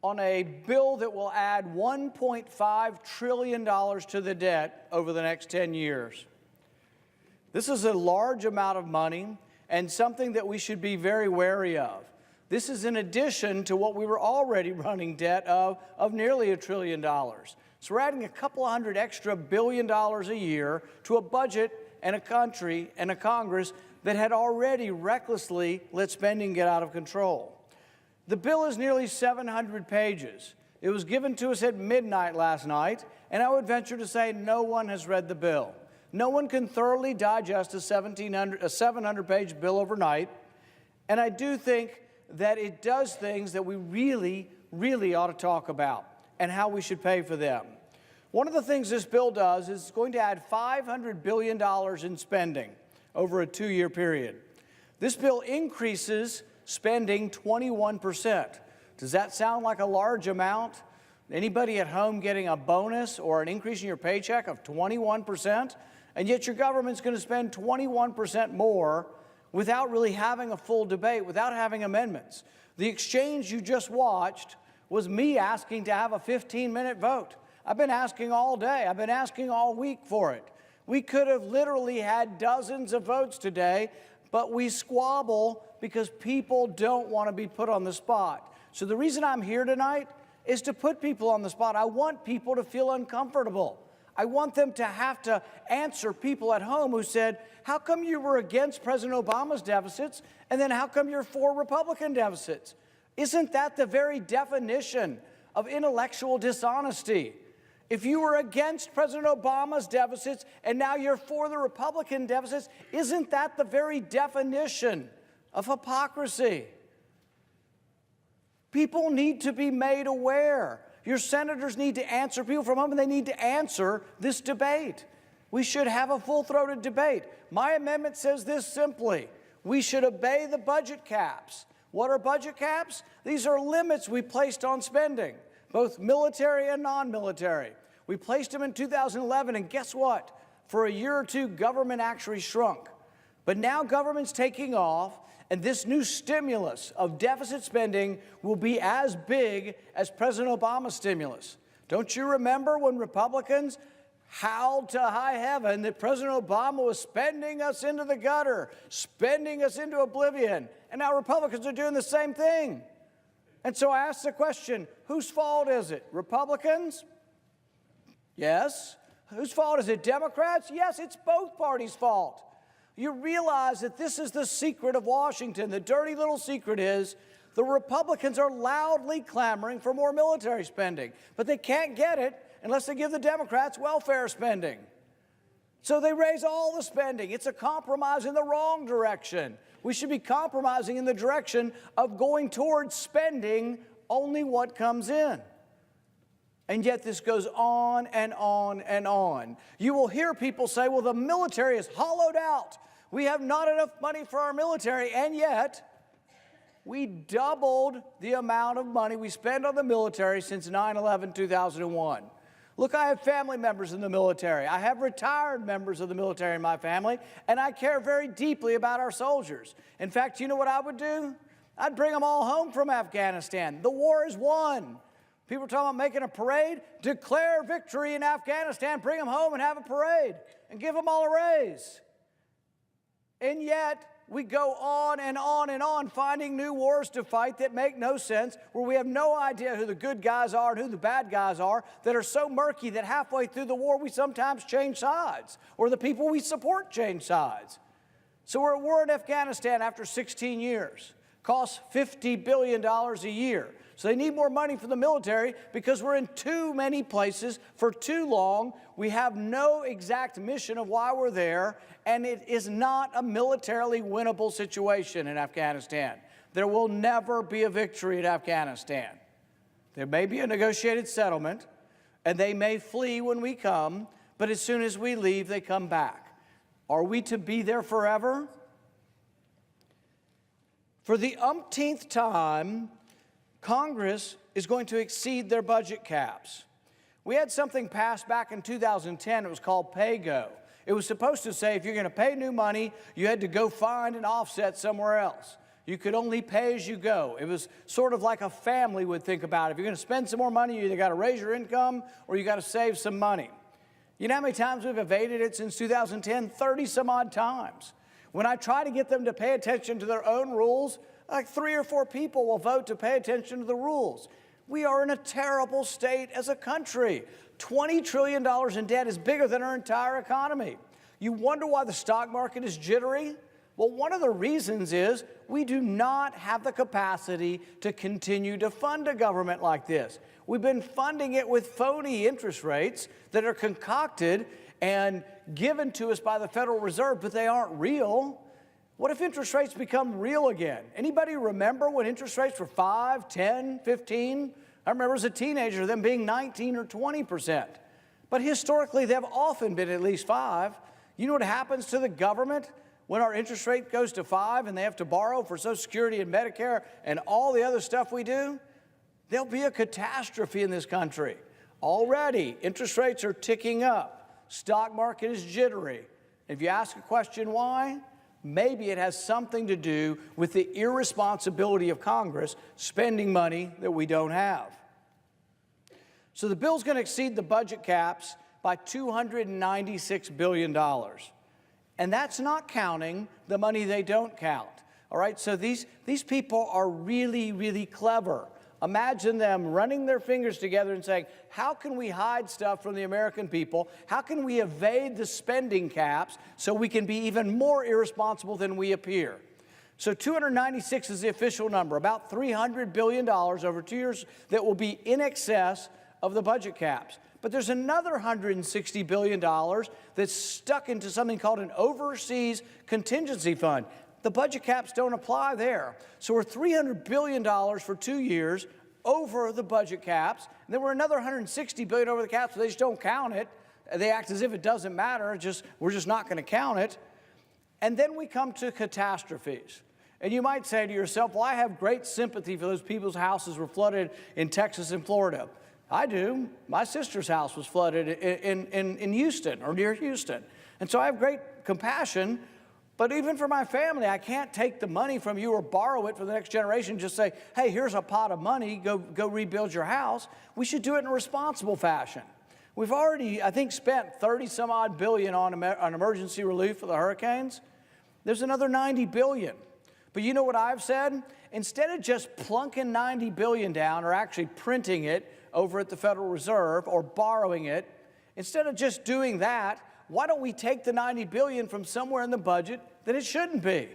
on a bill that will add $1.5 trillion to the debt over the next 10 years. This is a large amount of money and something that we should be very wary of. This is in addition to what we were already running debt of nearly $1 trillion. So we're adding a couple of hundred extra billion dollars a year to a budget and a country and a Congress that had already recklessly let spending get out of control. The bill is nearly 700 pages. It was given to us at midnight last night, and I would venture to say no one has read the bill. No one can thoroughly digest a 700-page bill overnight, and I do think that it does things that we really ought to talk about and how we should pay for them. One of the things this bill does is it's going to add $500 billion in spending over a 2-year period. This bill increases spending 21%. Does that sound like a large amount? Anybody at home getting a bonus or an increase in your paycheck of 21%? And yet your government's going to spend 21% more without really having a full debate, without having amendments. The exchange you just watched was me asking to have a 15-minute vote. I've been asking all day. I've been asking all week for it. We could have literally had dozens of votes today, but we squabble because people don't want to be put on the spot. So the reason I'm here tonight is to put people on the spot. I want people to feel uncomfortable. I want them to have to answer people at home who said, how come you were against President Obama's deficits, and then how come you're for Republican deficits? Isn't that the very definition of intellectual dishonesty? If you were against President Obama's deficits and now you're for the Republican deficits, isn't that the very definition of hypocrisy? People need to be made aware. Your senators need to answer people from home, and they need to answer this debate. We should have a full-throated debate. My amendment says this simply: we should obey the budget caps. What are budget caps? These are limits we placed on spending, both military and non-military. We placed them in 2011, and guess what? For a year or two, government actually shrunk. But now government's taking off, and this new stimulus of deficit spending will be as big as President Obama's stimulus. Don't you remember when Republicans howled to high heaven that President Obama was spending us into the gutter, spending us into oblivion? And now Republicans are doing the same thing. And so I ask the question, whose fault is it? Republicans? Yes. Whose fault is it? Democrats? Yes, it's both parties' fault. You realize that this is the secret of Washington. The dirty little secret is the Republicans are loudly clamoring for more military spending, but they can't get it unless they give the Democrats welfare spending. So they raise all the spending. It's a compromise in the wrong direction. We should be compromising in the direction of going towards spending only what comes in. And yet this goes on and on and on. You will hear people say, well, the military is hollowed out. We have not enough money for our military, and yet we doubled the amount of money we spend on the military since 9/11/2001. Look, I have family members in the military. I have retired members of the military in my family, and I care very deeply about our soldiers. In fact, you know what I would do? I'd bring them all home from Afghanistan. The war is won. People are talking about making a parade. Declare victory in Afghanistan, bring them home and have a parade, and give them all a raise. And yet, we go on and on and on, finding new wars to fight that make no sense, where we have no idea who the good guys are and who the bad guys are, that are so murky that halfway through the war we sometimes change sides, or the people we support change sides. So we're at war in Afghanistan after 16 years. Costs $50 billion a year. So they need more money for the military because we're in too many places for too long. We have no exact mission of why we're there, and it is not a militarily winnable situation in Afghanistan. There will never be a victory in Afghanistan. There may be a negotiated settlement, and they may flee when we come, but as soon as we leave, they come back. Are we to be there forever? For the umpteenth time, Congress is going to exceed their budget caps. We had something passed back in 2010. It was called pay-go. It was supposed to say if you're going to pay new money, you had to go find an offset somewhere else. You could only pay as you go. It was sort of like a family would think about it. If you're going to spend some more money, you either got to raise your income or you got to save some money. You know how many times we've evaded it since 2010? 30 some odd times. When I try to get them to pay attention to their own rules, like 3 or 4 people will vote to pay attention to the rules. We are in a terrible state as a country. $20 trillion in debt is bigger than our entire economy. You wonder why the stock market is jittery? Well, one of the reasons is we do not have the capacity to continue to fund a government like this. We've been funding it with phony interest rates that are concocted and given to us by the Federal Reserve, but they aren't real. What if interest rates become real again? Anybody remember when interest rates were 5, 10, 15? I remember as a teenager them being 19 or 20%. But historically, they've often been at least 5. You know what happens to the government when our interest rate goes to 5 and they have to borrow for Social Security and Medicare and all the other stuff we do? There'll be a catastrophe in this country. Already, interest rates are ticking up. Stock market is jittery. If you ask a question why, maybe it has something to do with the irresponsibility of Congress spending money that we don't have. So the bill's going to exceed the budget caps by $296 billion. And that's not counting the money they don't count. All right, so these people are really, really clever. Imagine them running their fingers together and saying, how can we hide stuff from the American people? How can we evade the spending caps so we can be even more irresponsible than we appear? So 296 is the official number, about $300 billion over 2 years that will be in excess of the budget caps. But there's another $160 billion that's stuck into something called an overseas contingency fund. The budget caps don't apply there. So we're $300 billion for 2 years over the budget caps. And then we're another $160 billion over the caps, so they just don't count it. They act as if it doesn't matter. We're just not going to count it. And then we come to catastrophes. And you might say to yourself, well, I have great sympathy for those people's houses were flooded in Texas and Florida. I do. My sister's house was flooded in Houston or near Houston. And so I have great compassion. But even for my family, I can't take the money from you or borrow it for the next generation. Just say, hey, here's a pot of money. Go rebuild your house. We should do it in a responsible fashion. We've already, I think, spent 30 some odd billion on emergency relief for the hurricanes. There's another 90 billion. But you know what I've said? Instead of just plunking 90 billion down or actually printing it over at the Federal Reserve or borrowing it, instead of just doing that, why don't we take the 90 billion from somewhere in the budget that it shouldn't be?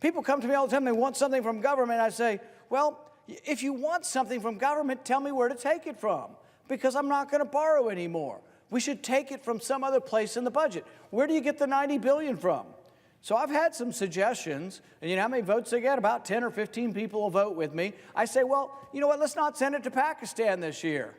People come to me all the time, they want something from government. I say, well, if you want something from government, tell me where to take it from, because I'm not going to borrow anymore. We should take it from some other place in the budget. Where do you get the 90 billion from? So I've had some suggestions, and you know how many votes they get? About 10 or 15 people will vote with me. I say, well, you know what, let's not send it to Pakistan this year.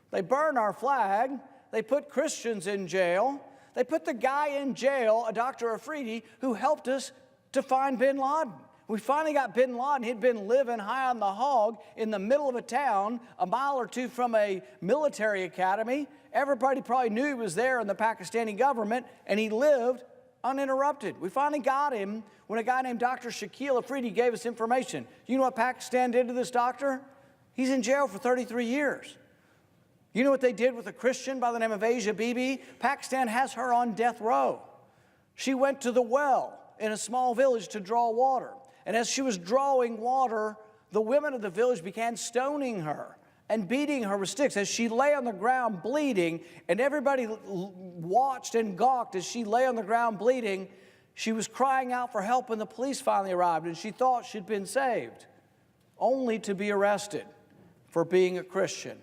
They burn our flag, they put Christians in jail, they put the guy in jail, a Dr. Afridi, who helped us to find bin Laden. We finally got bin Laden. He'd been living high on the hog in the middle of a town, a mile or two from a military academy. Everybody probably knew he was there in the Pakistani government, and he lived uninterrupted. We finally got him when a guy named Dr. Shakil Afridi gave us information. You know what Pakistan did to this doctor? He's in jail for 33 years. You know what they did with a Christian by the name of Asia Bibi? Pakistan has her on death row. She went to the well in a small village to draw water. And as she was drawing water, the women of the village began stoning her and beating her with sticks as she lay on the ground bleeding, and everybody watched and gawked as she lay on the ground bleeding. She was crying out for help when the police finally arrived, and she thought she'd been saved, only to be arrested for being a Christian.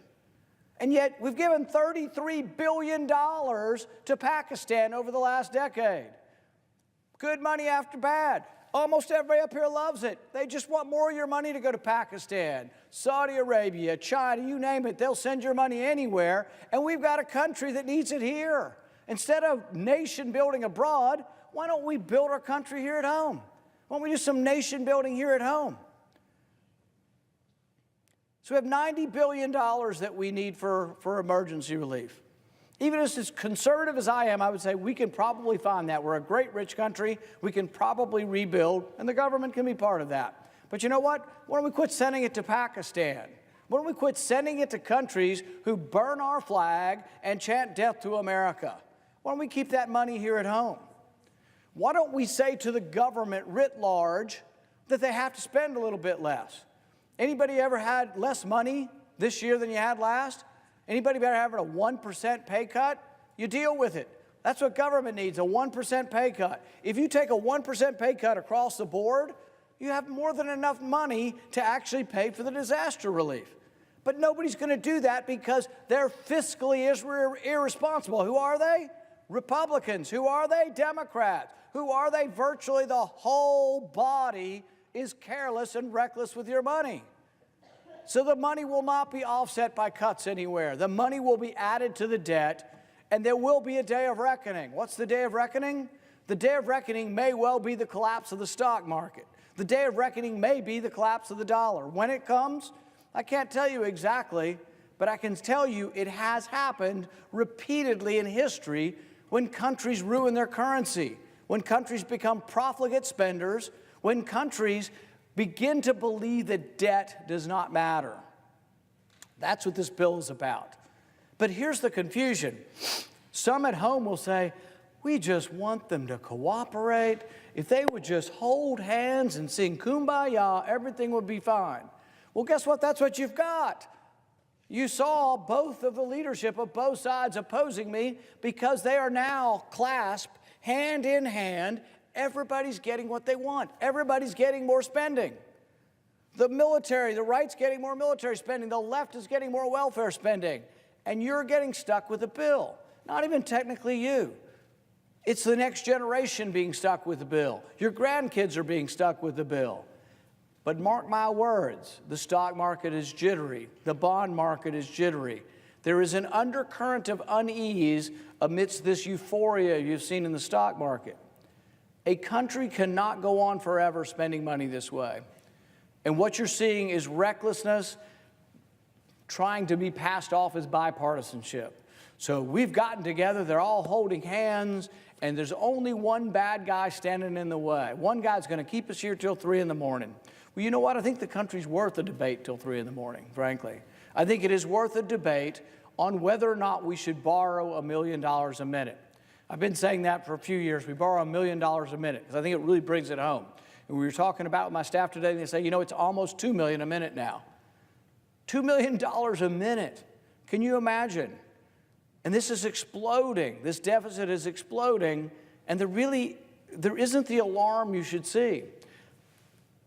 And yet we've given $33 billion to Pakistan over the last decade. Good money after bad. Almost everybody up here loves it. They just want more of your money to go to Pakistan, Saudi Arabia, China, you name it. They'll send your money anywhere. And we've got a country that needs it here. Instead of nation building abroad, why don't we build our country here at home? Why don't we do some nation building here at home? So we have $90 billion that we need for emergency relief. Even as conservative as I am, I would say we can probably find that. We're a great rich country. We can probably rebuild, and the government can be part of that. But you know what? Why don't we quit sending it to Pakistan? Why don't we quit sending it to countries who burn our flag and chant death to America? Why don't we keep that money here at home? Why don't we say to the government writ large that they have to spend a little bit less? Anybody ever had less money this year than you had last? Anybody ever having a 1% pay cut? You deal with it. That's what government needs, a 1% pay cut. If you take a 1% pay cut across the board, you have more than enough money to actually pay for the disaster relief. But nobody's going to do that because they're fiscally irresponsible. Who are they? Republicans. Who are they? Democrats. Who are they? Virtually the whole body is careless and reckless with your money. So the money will not be offset by cuts anywhere. The money will be added to the debt, and there will be a day of reckoning. What's the day of reckoning? The day of reckoning may well be the collapse of the stock market. The day of reckoning may be the collapse of the dollar. When it comes, I can't tell you exactly, but I can tell you it has happened repeatedly in history when countries ruin their currency, when countries become profligate spenders, when countries begin to believe that debt does not matter. That's what this bill is about. But here's the confusion. Some at home will say, we just want them to cooperate. If they would just hold hands and sing Kumbaya, everything would be fine. Well, guess what? That's what you've got. You saw both of the leadership of both sides opposing me because they are now clasped hand in hand. Everybody's getting what they want. Everybody's getting more spending. The military, the right's getting more military spending. The left is getting more welfare spending. And you're getting stuck with a bill. Not even technically you. It's the next generation being stuck with the bill. Your grandkids are being stuck with the bill. But mark my words, the stock market is jittery. The bond market is jittery. There is an undercurrent of unease amidst this euphoria you've seen in the stock market. A country cannot go on forever spending money this way. And what you're seeing is recklessness trying to be passed off as bipartisanship. So we've gotten together, they're all holding hands, and there's only one bad guy standing in the way. One guy's going to keep us here till 3 in the morning. Well, you know what? I think the country's worth a debate till 3 in the morning, frankly. I think it is worth a debate on whether or not we should borrow $1 million a minute. I've been saying that for a few years. We borrow $1 million a minute because I think it really brings it home. And we were talking about with my staff today, and they say, you know, it's almost $2 million a minute now. $2 million a minute. Can you imagine? And this is exploding. This deficit is exploding, and there isn't the alarm you should see.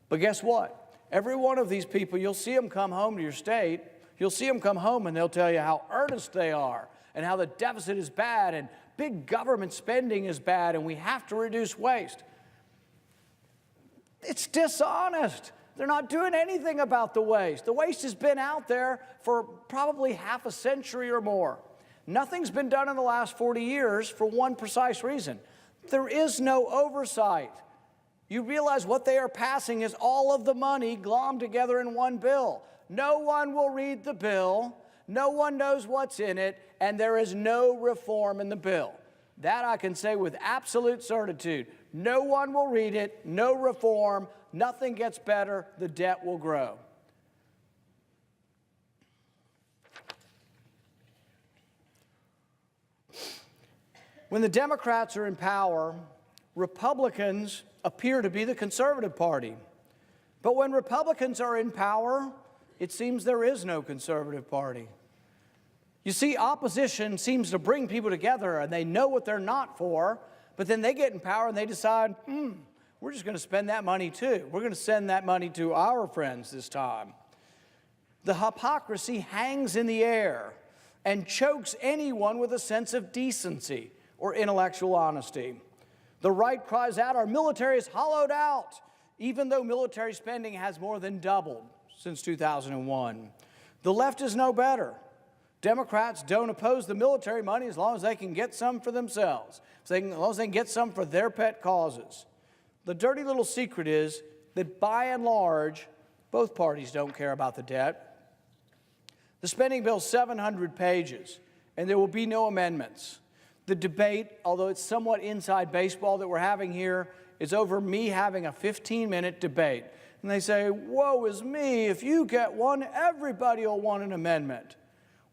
But guess what? Every one of these people, you'll see them come home to your state. You'll see them come home, and they'll tell you how earnest they are and how the deficit is bad and big government spending is bad and we have to reduce waste. It's dishonest. They're not doing anything about the waste. The waste has been out there for probably half a century or more. Nothing's been done in the last 40 years for one precise reason. There is no oversight. You realize what they are passing is all of the money glommed together in one bill. No one will read the bill. No one knows what's in it, and there is no reform in the bill. That I can say with absolute certitude. No one will read it, no reform, nothing gets better, the debt will grow. When the Democrats are in power, Republicans appear to be the conservative party. But when Republicans are in power, it seems there is no conservative party. You see, opposition seems to bring people together and they know what they're not for, but then they get in power and they decide, we're just going to spend that money too. We're going to send that money to our friends this time. The hypocrisy hangs in the air and chokes anyone with a sense of decency or intellectual honesty. The right cries out, our military is hollowed out, even though military spending has more than doubled since 2001. The left is no better. Democrats don't oppose the military money as long as they can get some for themselves, as long as they can get some for their pet causes. The dirty little secret is that by and large, both parties don't care about the debt. The spending bill is 700 pages, and there will be no amendments. The debate, although it's somewhat inside baseball that we're having here, is over me having a 15-minute debate. And they say, woe is me, if you get one, everybody will want an amendment.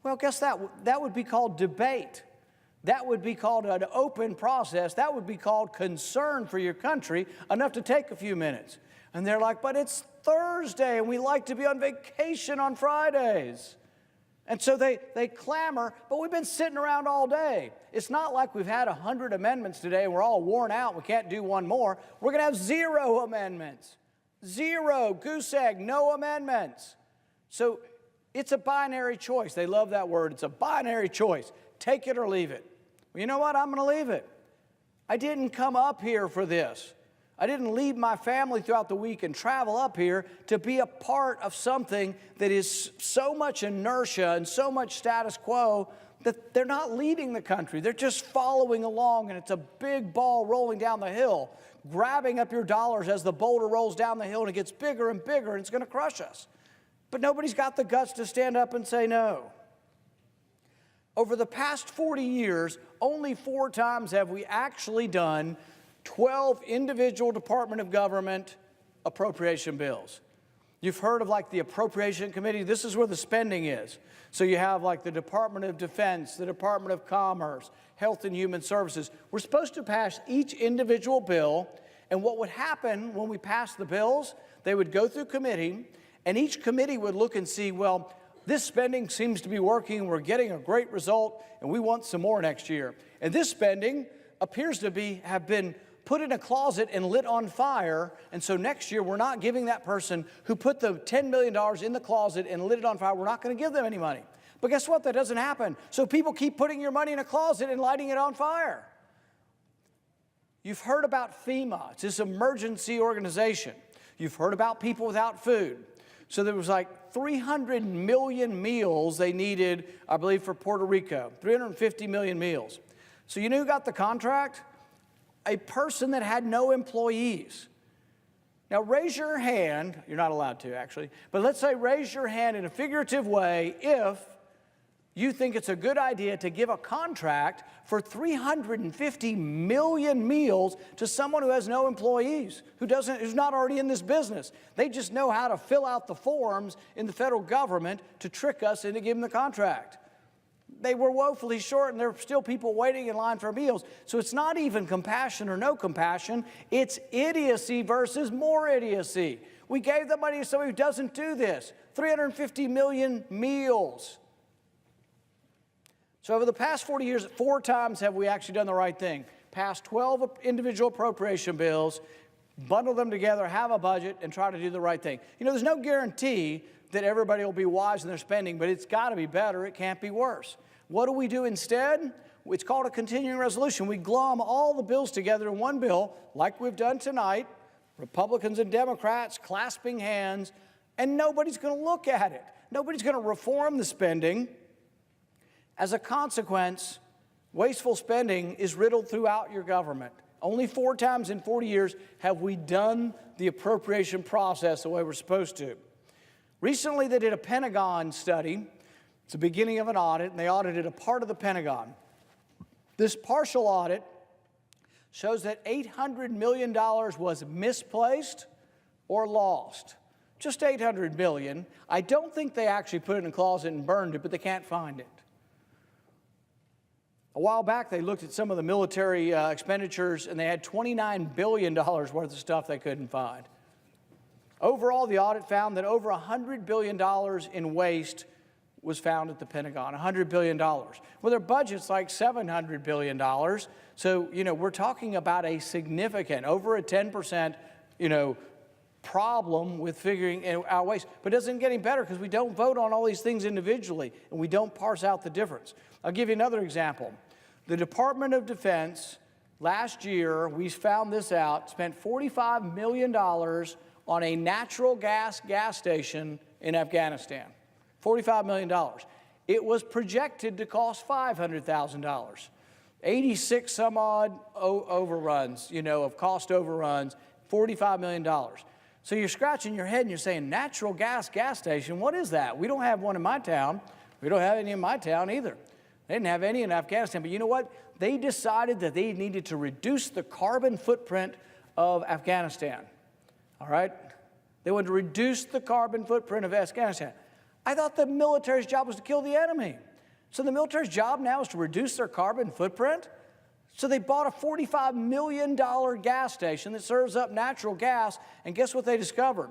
Well, guess that would be called debate. That would be called an open process. That would be called concern for your country, enough to take a few minutes. And they're like, but it's Thursday and we like to be on vacation on Fridays. And so they clamor, but we've been sitting around all day. It's not like we've had 100 amendments today and we're all worn out, we can't do one more. We're going to have 0 amendments. 0, goose egg, no amendments. So it's a binary choice. They love that word. It's a binary choice. Take it or leave it. Well, you know what? I'm going to leave it. I didn't come up here for this. I didn't leave my family throughout the week and travel up here to be a part of something that is so much inertia and so much status quo that they're not leading the country. They're just following along, and it's a big ball rolling down the hill, grabbing up your dollars as the boulder rolls down the hill, and it gets bigger and bigger, and it's going to crush us. But nobody's got the guts to stand up and say no. Over the past 40 years, only 4 times have we actually done 12 individual Department of Government appropriation bills. You've heard of like the Appropriation Committee. This is where the spending is. So you have like the Department of Defense, the Department of Commerce, Health and Human Services. We're supposed to pass each individual bill, and what would happen when we passed the bills, they would go through committee, and each committee would look and see, well, this spending seems to be working, we're getting a great result, and we want some more next year. And this spending appears to have been put in a closet and lit on fire, and so next year we're not giving that person who put the $10 million in the closet and lit it on fire, we're not going to give them any money. But guess what? That doesn't happen. So people keep putting your money in a closet and lighting it on fire. You've heard about FEMA. It's this emergency organization. You've heard about people without food. So there was like 300 million meals they needed, I believe, for Puerto Rico, 350 million meals. So you know who got the contract? A person that had no employees. Now raise your hand, you're not allowed to actually, but let's say raise your hand in a figurative way if you think it's a good idea to give a contract for 350 million meals to someone who has no employees, who's not already in this business. They just know how to fill out the forms in the federal government to trick us into giving the contract. They were woefully short, and there are still people waiting in line for meals. So it's not even compassion or no compassion. It's idiocy versus more idiocy. We gave the money to somebody who doesn't do this. 350 million meals. So over the past 40 years, 4 times have we actually done the right thing. Passed 12 individual appropriation bills, bundle them together, have a budget, and try to do the right thing. You know, there's no guarantee that everybody will be wise in their spending, but it's got to be better. It can't be worse. What do we do instead? It's called a continuing resolution. We glom all the bills together in one bill, like we've done tonight, Republicans and Democrats clasping hands, and nobody's going to look at it. Nobody's going to reform the spending. As a consequence, wasteful spending is riddled throughout your government. Only 4 times in 40 years have we done the appropriation process the way we're supposed to. Recently, they did a Pentagon study. It's the beginning of an audit, and they audited a part of the Pentagon. This partial audit shows that $800 million was misplaced or lost. Just $800 million. I don't think they actually put it in a closet and burned it, but they can't find it. A while back, they looked at some of the military expenditures, and they had $29 billion worth of stuff they couldn't find. Overall, the audit found that over $100 billion in waste was found at the Pentagon, $100 billion. Well, their budget's like $700 billion. So, you know, we're talking about a significant, over a 10%, problem with figuring out waste. But it doesn't get any better because we don't vote on all these things individually, and we don't parse out the difference. I'll give you another example. The Department of Defense, last year, we found this out, spent $45 million on a natural gas station in Afghanistan. $45 million. It was projected to cost $500,000. 86 some odd overruns, of cost overruns, $45 million. So you're scratching your head and you're saying, natural gas station, what is that? We don't have one in my town. We don't have any in my town either. They didn't have any in Afghanistan, but you know what? They decided that they needed to reduce the carbon footprint of Afghanistan. All right? They wanted to reduce the carbon footprint of Afghanistan. I thought the military's job was to kill the enemy. So the military's job now is to reduce their carbon footprint? So they bought a $45 million gas station that serves up natural gas, and guess what they discovered?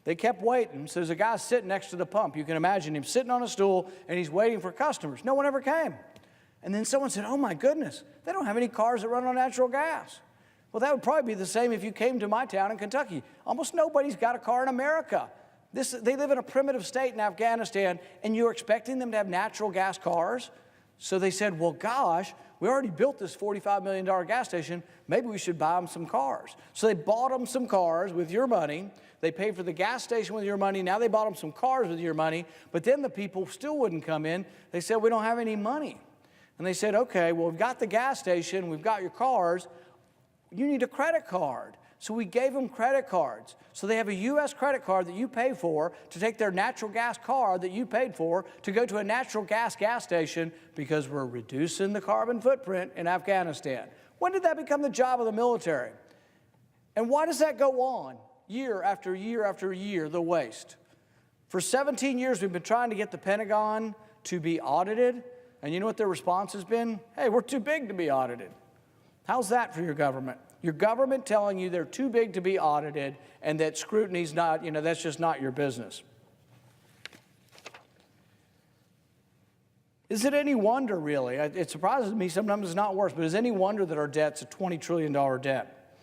They kept waiting. So there's a guy sitting next to the pump. You can imagine him sitting on a stool, and he's waiting for customers. No one ever came. And then someone said, oh my goodness, they don't have any cars that run on natural gas. Well, that would probably be the same if you came to my town in Kentucky. Almost nobody's got a car in America. They live in a primitive state in Afghanistan, and you're expecting them to have natural gas cars? So they said, well, gosh, we already built this $45 million gas station. Maybe we should buy them some cars. So they bought them some cars with your money. They paid for the gas station with your money. Now they bought them some cars with your money. But then the people still wouldn't come in. They said, we don't have any money. And they said, okay, well, we've got the gas station. We've got your cars. You need a credit card. So we gave them credit cards. So they have a U.S. credit card that you pay for to take their natural gas car that you paid for to go to a natural gas station because we're reducing the carbon footprint in Afghanistan. When did that become the job of the military? And why does that go on year after year after year, the waste? For 17 years, we've been trying to get the Pentagon to be audited. And you know what their response has been? Hey, we're too big to be audited. How's that for your government? Your government telling you they're too big to be audited and that scrutiny's not, that's just not your business. Is it any wonder, really? It surprises me, sometimes it's not worse, but is it any wonder that our debt's a $20 trillion debt?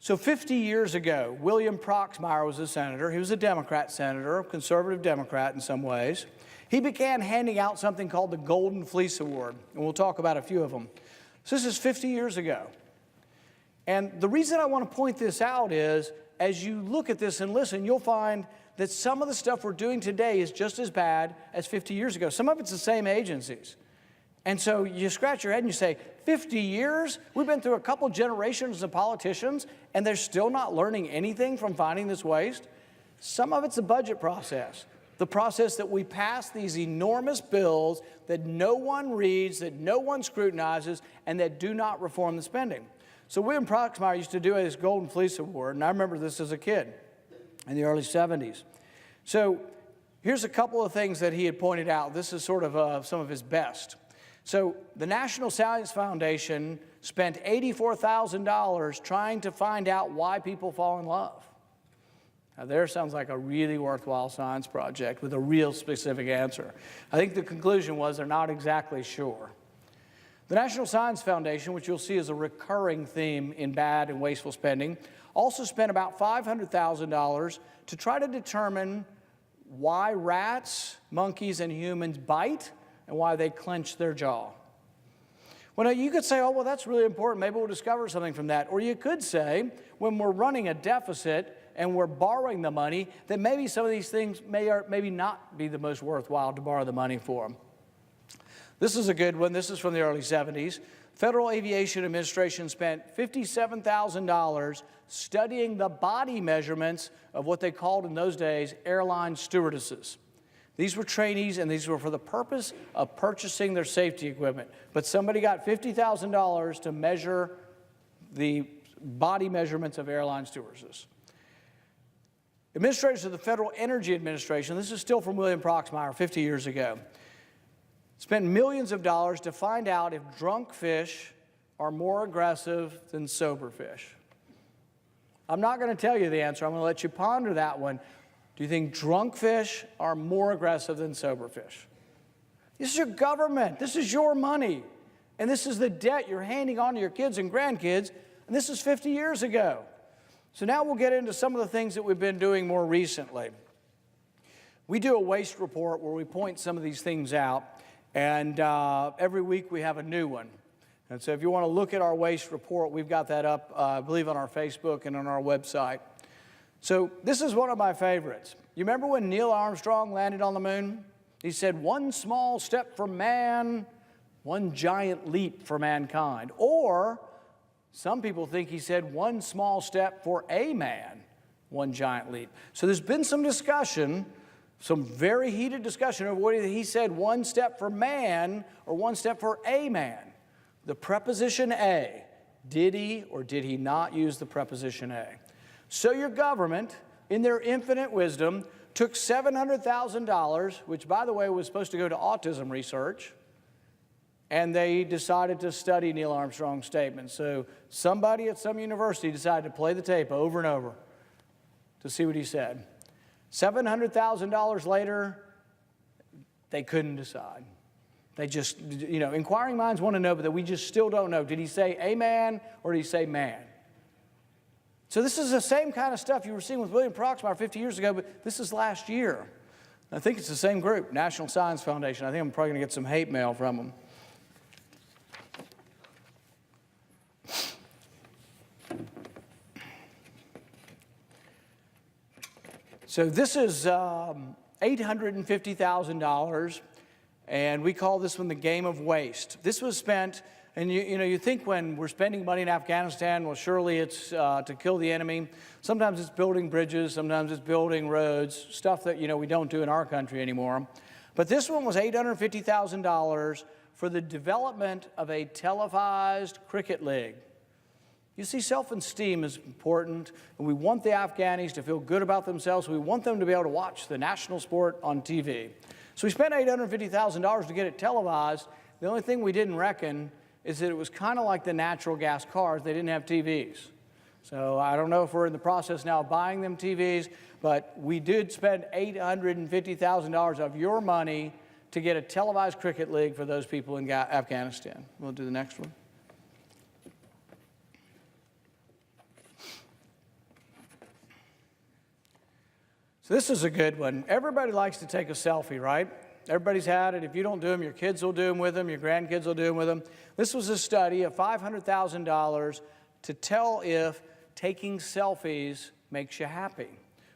So 50 years ago, William Proxmire was a senator. He was a Democrat senator, a conservative Democrat in some ways. He began handing out something called the Golden Fleece Award, and we'll talk about a few of them. So this is 50 years ago. And the reason I want to point this out is, as you look at this and listen, you'll find that some of the stuff we're doing today is just as bad as 50 years ago. Some of it's the same agencies. And so you scratch your head and you say, 50 years? We've been through a couple generations of politicians, and they're still not learning anything from finding this waste? Some of it's the budget process. The process that we pass these enormous bills that no one reads, that no one scrutinizes, and that do not reform the spending. So William Proxmire used to do this Golden Fleece Award, and I remember this as a kid in the early 70s. So here's a couple of things that he had pointed out. This is sort of some of his best. So the National Science Foundation spent $84,000 trying to find out why people fall in love. Now, there sounds like a really worthwhile science project with a real specific answer. I think the conclusion was they're not exactly sure. The National Science Foundation, which you'll see is a recurring theme in bad and wasteful spending, also spent about $500,000 to try to determine why rats, monkeys, and humans bite and why they clench their jaw. Well, now you could say, oh, well, that's really important. Maybe we'll discover something from that. Or you could say, when we're running a deficit and we're borrowing the money, that maybe some of these things may or maybe not be the most worthwhile to borrow the money for them. This is a good one. This is from the early 70s. Federal Aviation Administration spent $57,000 studying the body measurements of what they called in those days airline stewardesses. These were trainees, and these were for the purpose of purchasing their safety equipment. But somebody got $50,000 to measure the body measurements of airline stewardesses. Administrators of the Federal Energy Administration, this is still from William Proxmire 50 years ago, spent millions of dollars to find out if drunk fish are more aggressive than sober fish. I'm not going to tell you the answer. I'm going to let you ponder that one. Do you think drunk fish are more aggressive than sober fish? This is your government. This is your money. And this is the debt you're handing on to your kids and grandkids. And this is 50 years ago. So now we'll get into some of the things that we've been doing more recently. We do a waste report where we point some of these things out. And every week we have a new one. And so if you want to look at our waste report, we've got that up, I believe, on our Facebook and on our website. So this is one of my favorites. You remember when Neil Armstrong landed on the moon? He said, one small step for man, one giant leap for mankind. Or some people think he said one small step for a man, one giant leap. So there's been some discussion, some very heated discussion over whether he said one step for man or one step for a man. The preposition a, did he or did he not use the preposition a? So your government in their infinite wisdom, took $700,000, which, by the way, was supposed to go to autism research, and they decided to study Neil Armstrong's statement. So somebody at some university decided to play the tape over and over to see what he said. $700,000 later, they couldn't decide. They just, inquiring minds want to know, but we just still don't know. Did he say amen or did he say man? So this is the same kind of stuff you were seeing with William Proxmire 50 years ago, but this is last year. I think it's the same group, National Science Foundation. I think I'm probably going to get some hate mail from them. So this is $850,000, and we call this one the game of waste. This was spent, and you think when we're spending money in Afghanistan, well, surely it's to kill the enemy. Sometimes it's building bridges, sometimes it's building roads, stuff that, we don't do in our country anymore. But this one was $850,000 for the development of a televised cricket league. You see, self-esteem is important, and we want the Afghanis to feel good about themselves. We want them to be able to watch the national sport on TV. So we spent $850,000 to get it televised. The only thing we didn't reckon is that it was kind of like the natural gas cars. They didn't have TVs. So I don't know if we're in the process now of buying them TVs, but we did spend $850,000 of your money to get a televised cricket league for those people in Afghanistan. We'll do the next one. So this is a good one. Everybody likes to take a selfie, right? Everybody's had it. If you don't do them, your kids will do them with them, your grandkids will do them with them. This was a study of $500,000 to tell if taking selfies makes you happy.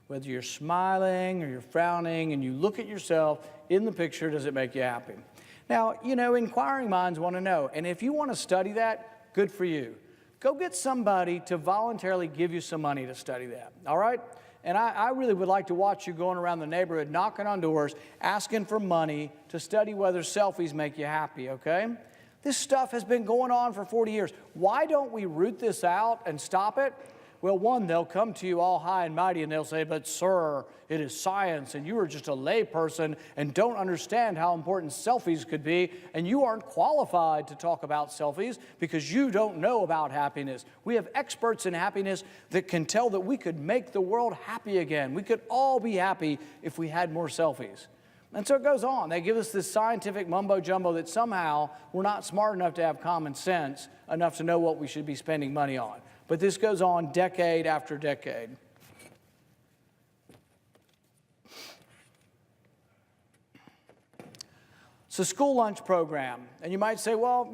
Whether you're smiling or you're frowning and you look at yourself in the picture, does it make you happy? Now, inquiring minds want to know. And if you want to study that, good for you. Go get somebody to voluntarily give you some money to study that, all right? And I really would like to watch you going around the neighborhood, knocking on doors, asking for money to study whether selfies make you happy, okay? This stuff has been going on for 40 years. Why don't we root this out and stop it? Well, one, they'll come to you all high and mighty and they'll say, but sir, it is science and you are just a lay person and don't understand how important selfies could be, and you aren't qualified to talk about selfies because you don't know about happiness. We have experts in happiness that can tell that we could make the world happy again. We could all be happy if we had more selfies. And so it goes on. They give us this scientific mumbo-jumbo that somehow we're not smart enough to have common sense enough to know what we should be spending money on. But this goes on decade after decade. It's a school lunch program. And you might say, well,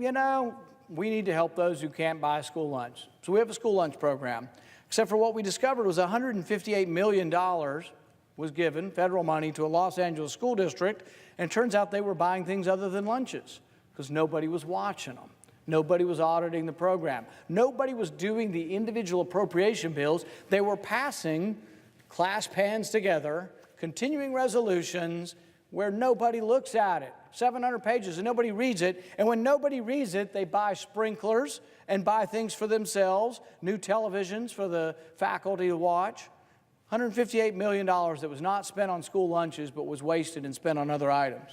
we need to help those who can't buy school lunch. So we have a school lunch program. Except for what we discovered was $158 million was given, federal money, to a Los Angeles school district. And it turns out they were buying things other than lunches because nobody was watching them. Nobody was auditing the program. Nobody was doing the individual appropriation bills. They were passing class pans together, continuing resolutions where nobody looks at it. 700 pages and nobody reads it. And when nobody reads it, they buy sprinklers and buy things for themselves, new televisions for the faculty to watch. $158 million that was not spent on school lunches but was wasted and spent on other items.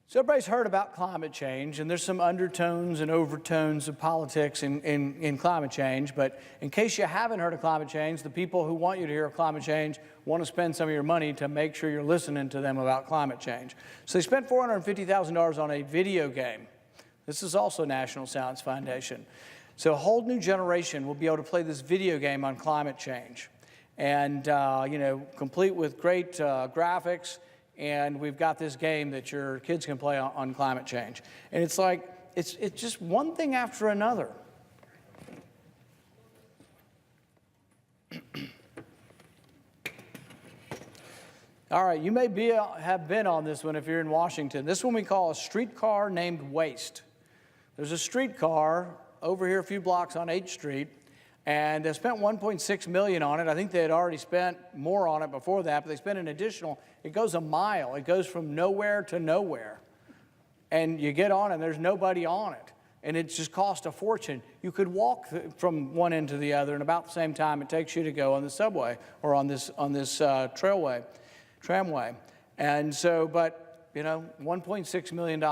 So everybody's heard about climate change, and there's some undertones and overtones of politics in climate change. But in case you haven't heard of climate change, the people who want you to hear of climate change want to spend some of your money to make sure you're listening to them about climate change. So they spent $450,000 on a video game. This is also National Science Foundation. So a whole new generation will be able to play this video game on climate change. And, complete with great graphics. And we've got this game that your kids can play on climate change. And it's like, it's just one thing after another. All right, you may have been on this one if you're in Washington. This one we call a streetcar named Waste. There's a streetcar over here a few blocks on H Street, and they spent $1.6 million on it. I think they had already spent more on it before that, but they spent an additional, it goes a mile. It goes from nowhere to nowhere. And you get on and there's nobody on it. and it just cost a fortune. You could walk from one end to the other in about the same time it takes you to go on the subway or on this tramway. And so, but you know, $1.6 million.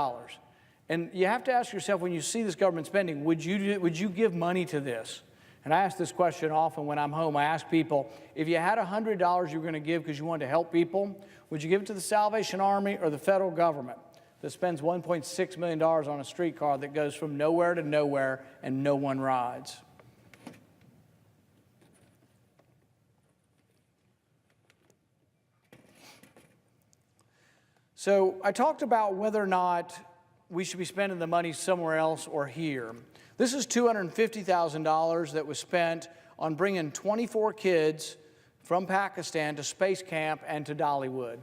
And you have to ask yourself, when you see this government spending, would you give money to this? And I ask this question often when I'm home. I ask people, if you had $100 you were going to give because you wanted to help people, would you give it to the Salvation Army or the federal government that spends $1.6 million on a streetcar that goes from nowhere to nowhere and no one rides? So I talked about whether or not we should be spending the money somewhere else or here. This is $250,000 that was spent on bringing 24 kids from Pakistan to space camp and to Dollywood.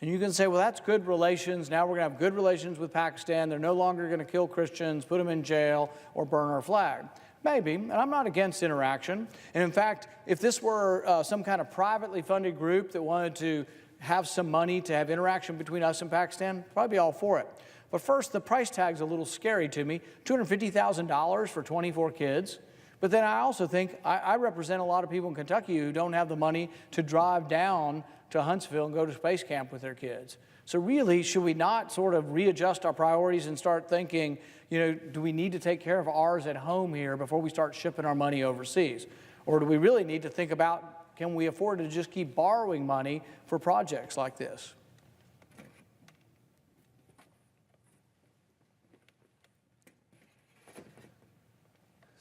And you can say, well, that's good relations. Now we're going to have good relations with Pakistan. They're no longer going to kill Christians, put them in jail, or burn our flag. Maybe, and I'm not against interaction. And in fact, if this were some kind of privately funded group that wanted to have some money to have interaction between us and Pakistan, I'd probably be all for it. But first, the price tag's a little scary to me, $250,000 for 24 kids. But then I also think I represent a lot of people in Kentucky who don't have the money to drive down to Huntsville and go to space camp with their kids. So really, should we not sort of readjust our priorities and start thinking, you know, do we need to take care of ours at home here before we start shipping our money overseas? Or do we really need to think about, can we afford to just keep borrowing money for projects like this?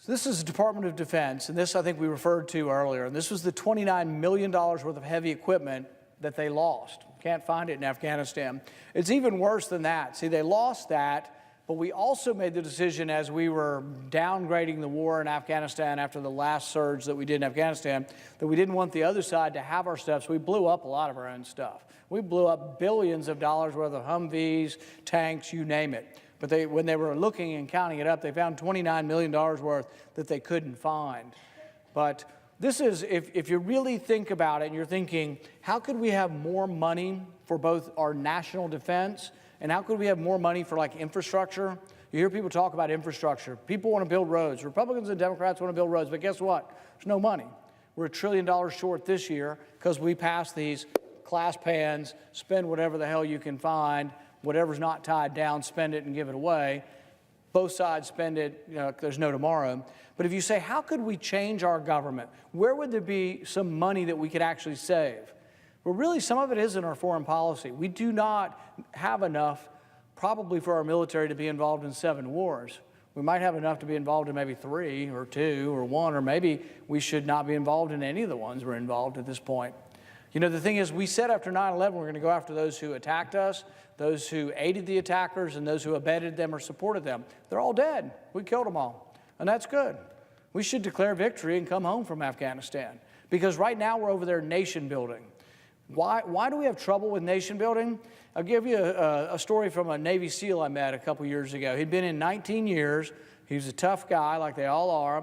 So this is the Department of Defense, and this I think we referred to earlier, and this was the $29 million worth of heavy equipment that they lost. Can't find it in Afghanistan. It's even worse than that. See, they lost that, but we also made the decision as we were downgrading the war in Afghanistan after the last surge that we did in Afghanistan, that we didn't want the other side to have our stuff, so we blew up a lot of our own stuff. We blew up billions of dollars worth of Humvees, tanks, you name it. But when they were looking and counting it up, they found $29 million worth that they couldn't find. But this is, if you really think about it and you're thinking, how could we have more money for both our national defense and how could we have more money for like infrastructure? You hear people talk about infrastructure. People want to build roads. Republicans and Democrats want to build roads, but guess what? There's no money. We're $1 trillion short this year because we passed these class pans, spend whatever the hell you can find. Whatever's not tied down, spend it and give it away. Both sides spend it, you know, there's no tomorrow. But if you say, how could we change our government? Where would there be some money that we could actually save? Well, really, some of it is in our foreign policy. We do not have enough, probably, for our military to be involved in 7 wars. We might have enough to be involved in maybe 3 or 2 or 1, or maybe we should not be involved in any of the ones we're involved at this point. You know, the thing is, we said after 9/11 we're going to go after those who attacked us, those who aided the attackers, and those who abetted them or supported them. They're all dead. We killed them all, and that's good. We should declare victory and come home from Afghanistan, because right now we're over there nation building. Why do we have trouble with nation building? I'll give you a story from a Navy SEAL I met a couple years ago. He'd been in 19 years. He was a tough guy, like they all are,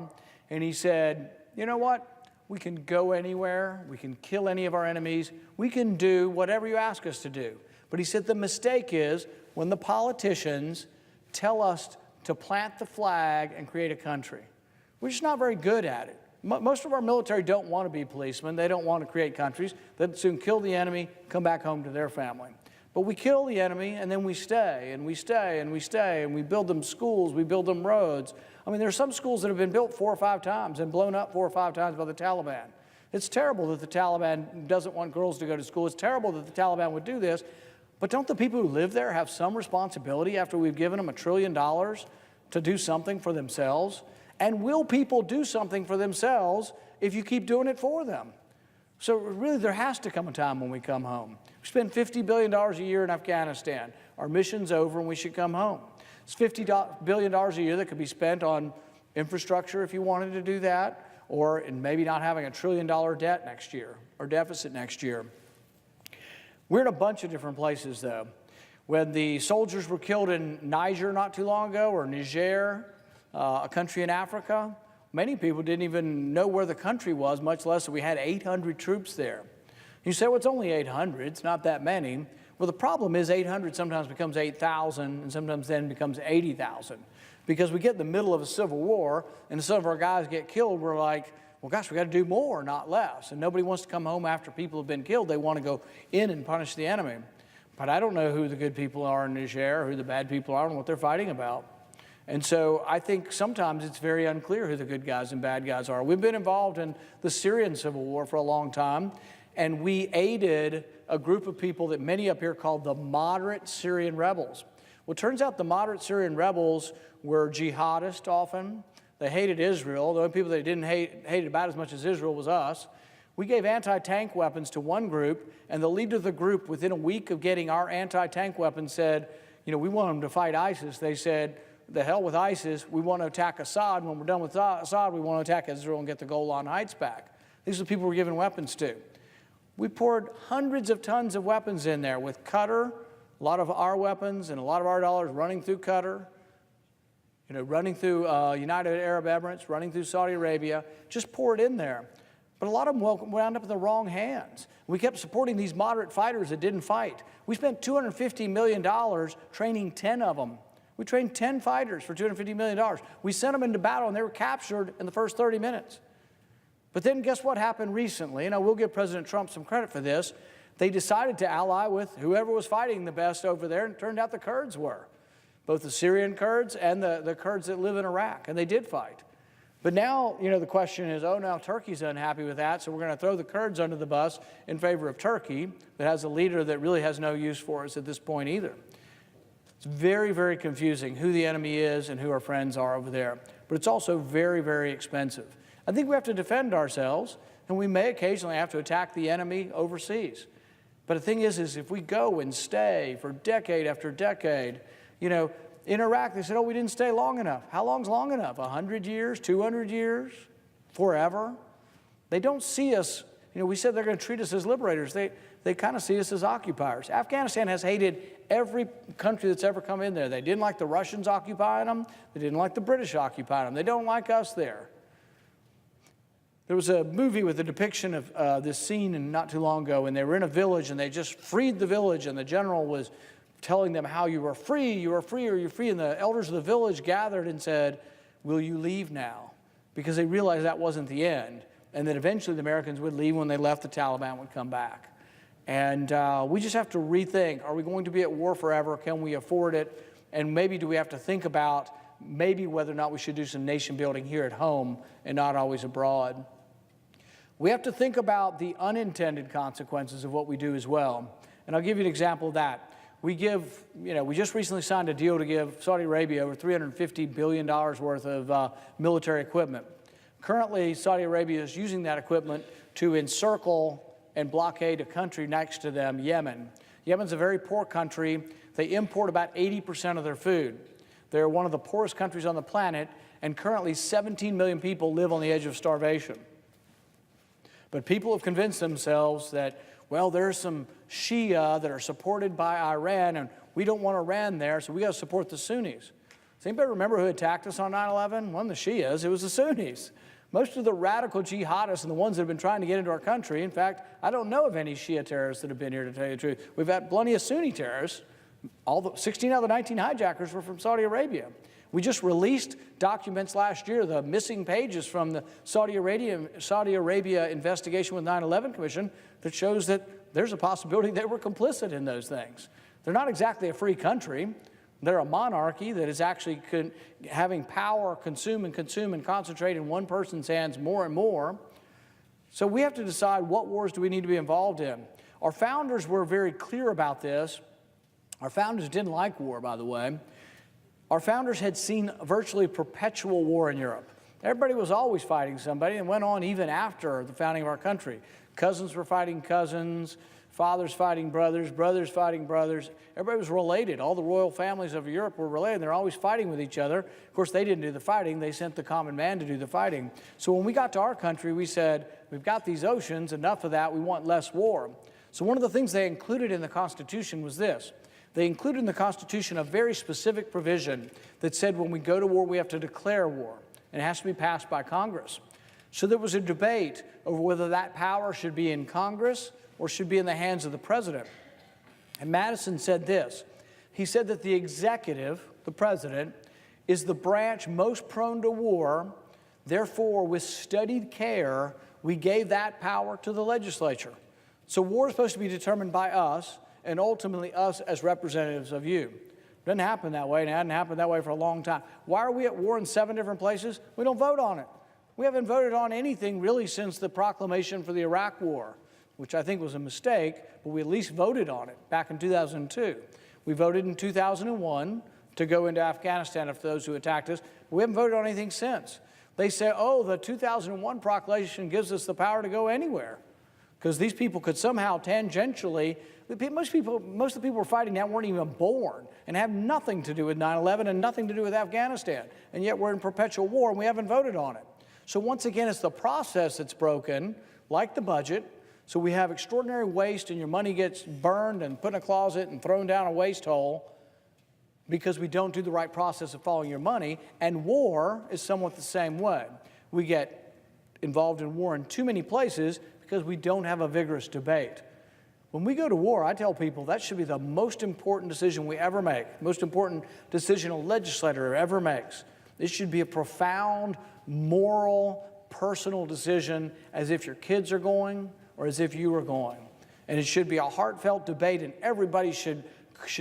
and he said, you know what? We can go anywhere. We can kill any of our enemies. We can do whatever you ask us to do. But he said the mistake is when the politicians tell us to plant the flag and create a country. We're just not very good at it. Most of our military don't want to be policemen. They don't want to create countries. They'd soon kill the enemy, come back home to their family. But we kill the enemy, and then we stay, and we stay, and we stay, and we build them schools, we build them roads. I mean, there are some schools that have been built 4 or 5 times and blown up 4 or 5 times by the Taliban. It's terrible that the Taliban doesn't want girls to go to school. It's terrible that the Taliban would do this. But don't the people who live there have some responsibility after we've given them $1 trillion to do something for themselves? And will people do something for themselves if you keep doing it for them? So really, there has to come a time when we come home. We spend $50 billion a year in Afghanistan. Our mission's over and we should come home. It's $50 billion a year that could be spent on infrastructure if you wanted to do that, or in maybe not having $1 trillion debt next year or deficit next year. We're in a bunch of different places, though. When the soldiers were killed in Niger not too long ago, or Niger, a country in Africa, many people didn't even know where the country was, much less that we had 800 troops there. You say, well, it's only 800, it's not that many. Well, the problem is 800 sometimes becomes 8,000 and sometimes then becomes 80,000. Because we get in the middle of a civil war and some of our guys get killed, we're like, well, gosh, we got to do more, not less. And nobody wants to come home after people have been killed. They want to go in and punish the enemy. But I don't know who the good people are in Niger, or who the bad people are, and what they're fighting about. And so I think sometimes it's very unclear who the good guys and bad guys are. We've been involved in the Syrian civil war for a long time, and we aided a group of people that many up here called the moderate Syrian rebels. Well, it turns out the moderate Syrian rebels were jihadists often. They hated Israel. The only people they didn't hate about as much as Israel was us. We gave anti-tank weapons to one group, and the leader of the group, within a week of getting our anti-tank weapons, said, you know, we want them to fight ISIS. They said, the hell with ISIS. We want to attack Assad. When we're done with Assad, we want to attack Israel and get the Golan Heights back. These are the people we're giving weapons to. We poured hundreds of tons of weapons in there with Qatar, a lot of our weapons and a lot of our dollars running through Qatar, you know, running through United Arab Emirates, running through Saudi Arabia, just pour it in there. But a lot of them wound up in the wrong hands. We kept supporting these moderate fighters that didn't fight. We spent $250 million training 10 of them. We trained 10 fighters for $250 million. We sent them into battle, and they were captured in the first 30 minutes. But then guess what happened recently? And I will give President Trump some credit for this. They decided to ally with whoever was fighting the best over there, and it turned out the Kurds were. Both the Syrian Kurds and the Kurds that live in Iraq, and they did fight. But now, you know, the question is, oh, now Turkey's unhappy with that, so we're going to throw the Kurds under the bus in favor of Turkey, that has a leader that really has no use for us at this point either. It's very, very confusing who the enemy is and who our friends are over there. But it's also very, very expensive. I think we have to defend ourselves, and we may occasionally have to attack the enemy overseas. But the thing is if we go and stay for decade after decade, you know, in Iraq, they said, oh, we didn't stay long enough. How long's long enough? 100 years, 200 years, forever? They don't see us, you know, we said they're going to treat us as liberators. They kind of see us as occupiers. Afghanistan has hated every country that's ever come in there. They didn't like the Russians occupying them. They didn't like the British occupying them. They don't like us there. There was a movie with a depiction of this scene not too long ago, and they were in a village, and they just freed the village, and the general was telling them how you are free, or you're free, and the elders of the village gathered and said, will you leave now? Because they realized that wasn't the end, and that eventually the Americans would leave. When they left, the Taliban would come back. And we just have to rethink, are we going to be at war forever? Can we afford it? And maybe do we have to think about maybe whether or not we should do some nation building here at home and not always abroad? We have to think about the unintended consequences of what we do as well. And I'll give you an example of that. We just recently signed a deal to give Saudi Arabia over $350 billion worth of military equipment. Currently, Saudi Arabia is using that equipment to encircle and blockade a country next to them, Yemen. Yemen's a very poor country. They import about 80% of their food. They're one of the poorest countries on the planet, and currently 17 million people live on the edge of starvation. But people have convinced themselves that, well, there's some Shia that are supported by Iran, and we don't want Iran there, so we got to support the Sunnis. Does anybody remember who attacked us on 9/11? It wasn't the Shias, it was the Sunnis. Most of the radical jihadists and the ones that have been trying to get into our country, in fact, I don't know of any Shia terrorists that have been here, to tell you the truth. We've had plenty of Sunni terrorists. 16 out of the 19 hijackers were from Saudi Arabia. We just released documents last year, the missing pages from the Saudi Arabia investigation with 9/11 Commission, that shows that there's a possibility they were complicit in those things. They're not exactly a free country. They're a monarchy that is actually having power consume and concentrate in one person's hands more and more. So we have to decide, what wars do we need to be involved in? Our founders were very clear about this. Our founders didn't like war, by the way. Our founders had seen virtually perpetual war in Europe. Everybody was always fighting somebody, and went on even after the founding of our country. Cousins were fighting cousins, fathers fighting brothers, brothers fighting brothers. Everybody was related. All the royal families of Europe were related. They're always fighting with each other. Of course, they didn't do the fighting. They sent the common man to do the fighting. So when we got to our country, we said, we've got these oceans, enough of that, we want less war. So one of the things they included in the Constitution was this. They included in the Constitution a very specific provision that said when we go to war, we have to declare war, and it has to be passed by Congress. So there was a debate over whether that power should be in Congress or should be in the hands of the president. And Madison said this. He said that the executive, the president, is the branch most prone to war. Therefore, with studied care, we gave that power to the legislature. So war is supposed to be determined by us, and ultimately us as representatives of you. It doesn't happen that way, and it hasn't happened that way for a long time. Why are we at war in 7 different places? We don't vote on it. We haven't voted on anything really since the proclamation for the Iraq War, which I think was a mistake, but we at least voted on it back in 2002. We voted in 2001 to go into Afghanistan after those who attacked us. We haven't voted on anything since. They say, oh, the 2001 proclamation gives us the power to go anywhere, because these people could somehow tangentially, most of the people we're fighting now weren't even born and have nothing to do with 9/11 and nothing to do with Afghanistan, and yet we're in perpetual war and we haven't voted on it. So once again, it's the process that's broken, like the budget. So we have extraordinary waste, and your money gets burned and put in a closet and thrown down a waste hole because we don't do the right process of following your money. And war is somewhat the same way. We get involved in war in too many places because we don't have a vigorous debate. When we go to war, I tell people that should be the most important decision we ever make, most important decision a legislator ever makes. This should be a profound, moral, personal decision, as if your kids are going or as if you are going. And it should be a heartfelt debate, and everybody should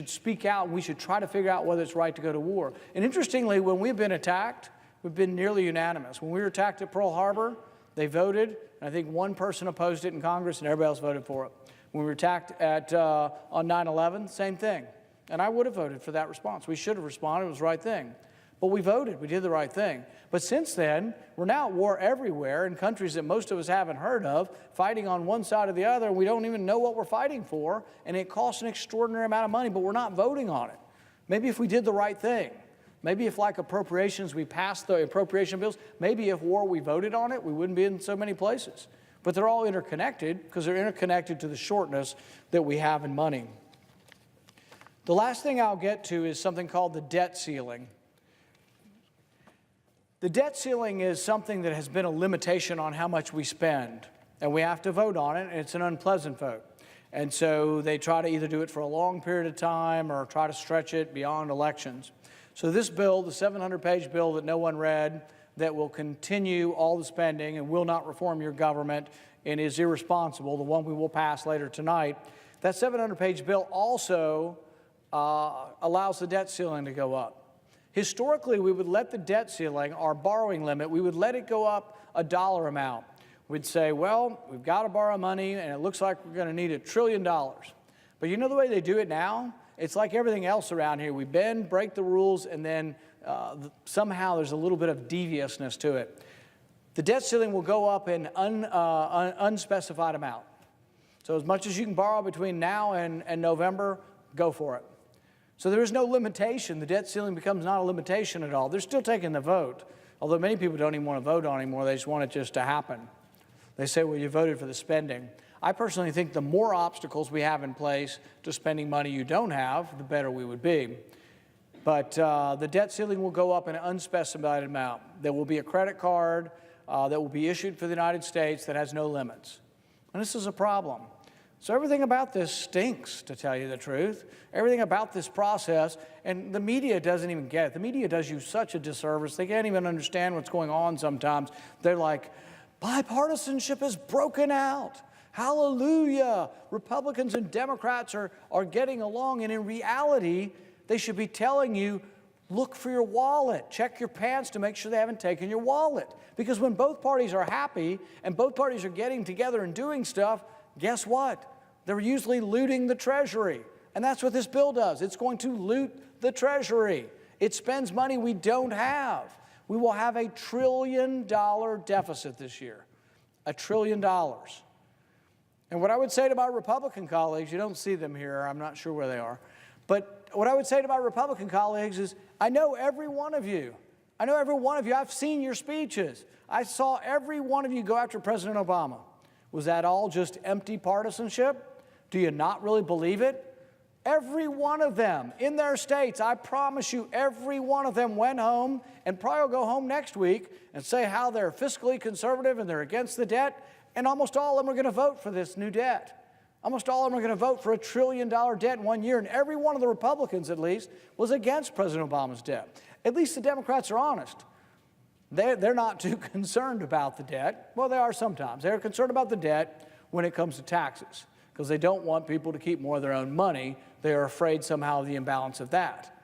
speak out, and we should try to figure out whether it's right to go to war. And interestingly, when we've been attacked, we've been nearly unanimous. When we were attacked at Pearl Harbor, they voted, and I think one person opposed it in Congress, and everybody else voted for it. When we were attacked on 9/11, same thing. And I would have voted for that response. We should have responded. It was the right thing. But we voted. We did the right thing. But since then, we're now at war everywhere in countries that most of us haven't heard of, fighting on one side or the other, and we don't even know what we're fighting for, and it costs an extraordinary amount of money, but we're not voting on it. Maybe if we did the right thing, maybe if, like appropriations, we passed the appropriation bills, maybe if war, we voted on it, we wouldn't be in so many places. But they're all interconnected because they're interconnected to the shortness that we have in money. The last thing I'll get to is something called the debt ceiling. The debt ceiling is something that has been a limitation on how much we spend, and we have to vote on it, and it's an unpleasant vote. And so they try to either do it for a long period of time or try to stretch it beyond elections. So this bill, the 700-page bill that no one read, that will continue all the spending and will not reform your government and is irresponsible, the one we will pass later tonight, that 700-page bill also allows the debt ceiling to go up. Historically, we would let the debt ceiling, our borrowing limit, we would let it go up a dollar amount. We'd say, well, we've got to borrow money, and it looks like we're going to need $1 trillion. But you know the way they do it now? It's like everything else around here. We bend, break the rules, and then somehow there's a little bit of deviousness to it. The debt ceiling will go up in unspecified amount. So as much as you can borrow between now and November, go for it. So there is no limitation. The debt ceiling becomes not a limitation at all. They're still taking the vote, although many people don't even want to vote on it anymore. They just want it just to happen. They say, well, you voted for the spending. I personally think the more obstacles we have in place to spending money you don't have, the better we would be. But the debt ceiling will go up in an unspecified amount. There will be a credit card that will be issued for the United States that has no limits. And this is a problem. So everything about this stinks, to tell you the truth. Everything about this process, and the media doesn't even get it. The media does you such a disservice. They can't even understand what's going on sometimes. They're like, bipartisanship is broken out. Hallelujah. Republicans and Democrats are getting along, and in reality, they should be telling you, look for your wallet. Check your pants to make sure they haven't taken your wallet. Because when both parties are happy and both parties are getting together and doing stuff, guess what? They're usually looting the Treasury. And that's what this bill does. It's going to loot the Treasury. It spends money we don't have. We will have $1 trillion deficit this year. $1 trillion. And what I would say to my Republican colleagues, you don't see them here, I'm not sure where they are, but what I would say to my Republican colleagues is, I know every one of you. I know every one of you. I've seen your speeches. I saw every one of you go after President Obama. Was that all just empty partisanship? Do you not really believe it? Every one of them in their states, I promise you, every one of them went home and probably will go home next week and say how they're fiscally conservative and they're against the debt, and almost all of them are going to vote for this new debt. Almost all of them are going to vote for $1 trillion debt in 1 year, and every one of the Republicans, at least, was against President Obama's debt. At least the Democrats are honest. They're not too concerned about the debt. Well, they are sometimes. They're concerned about the debt when it comes to taxes because they don't want people to keep more of their own money. They are afraid somehow of the imbalance of that.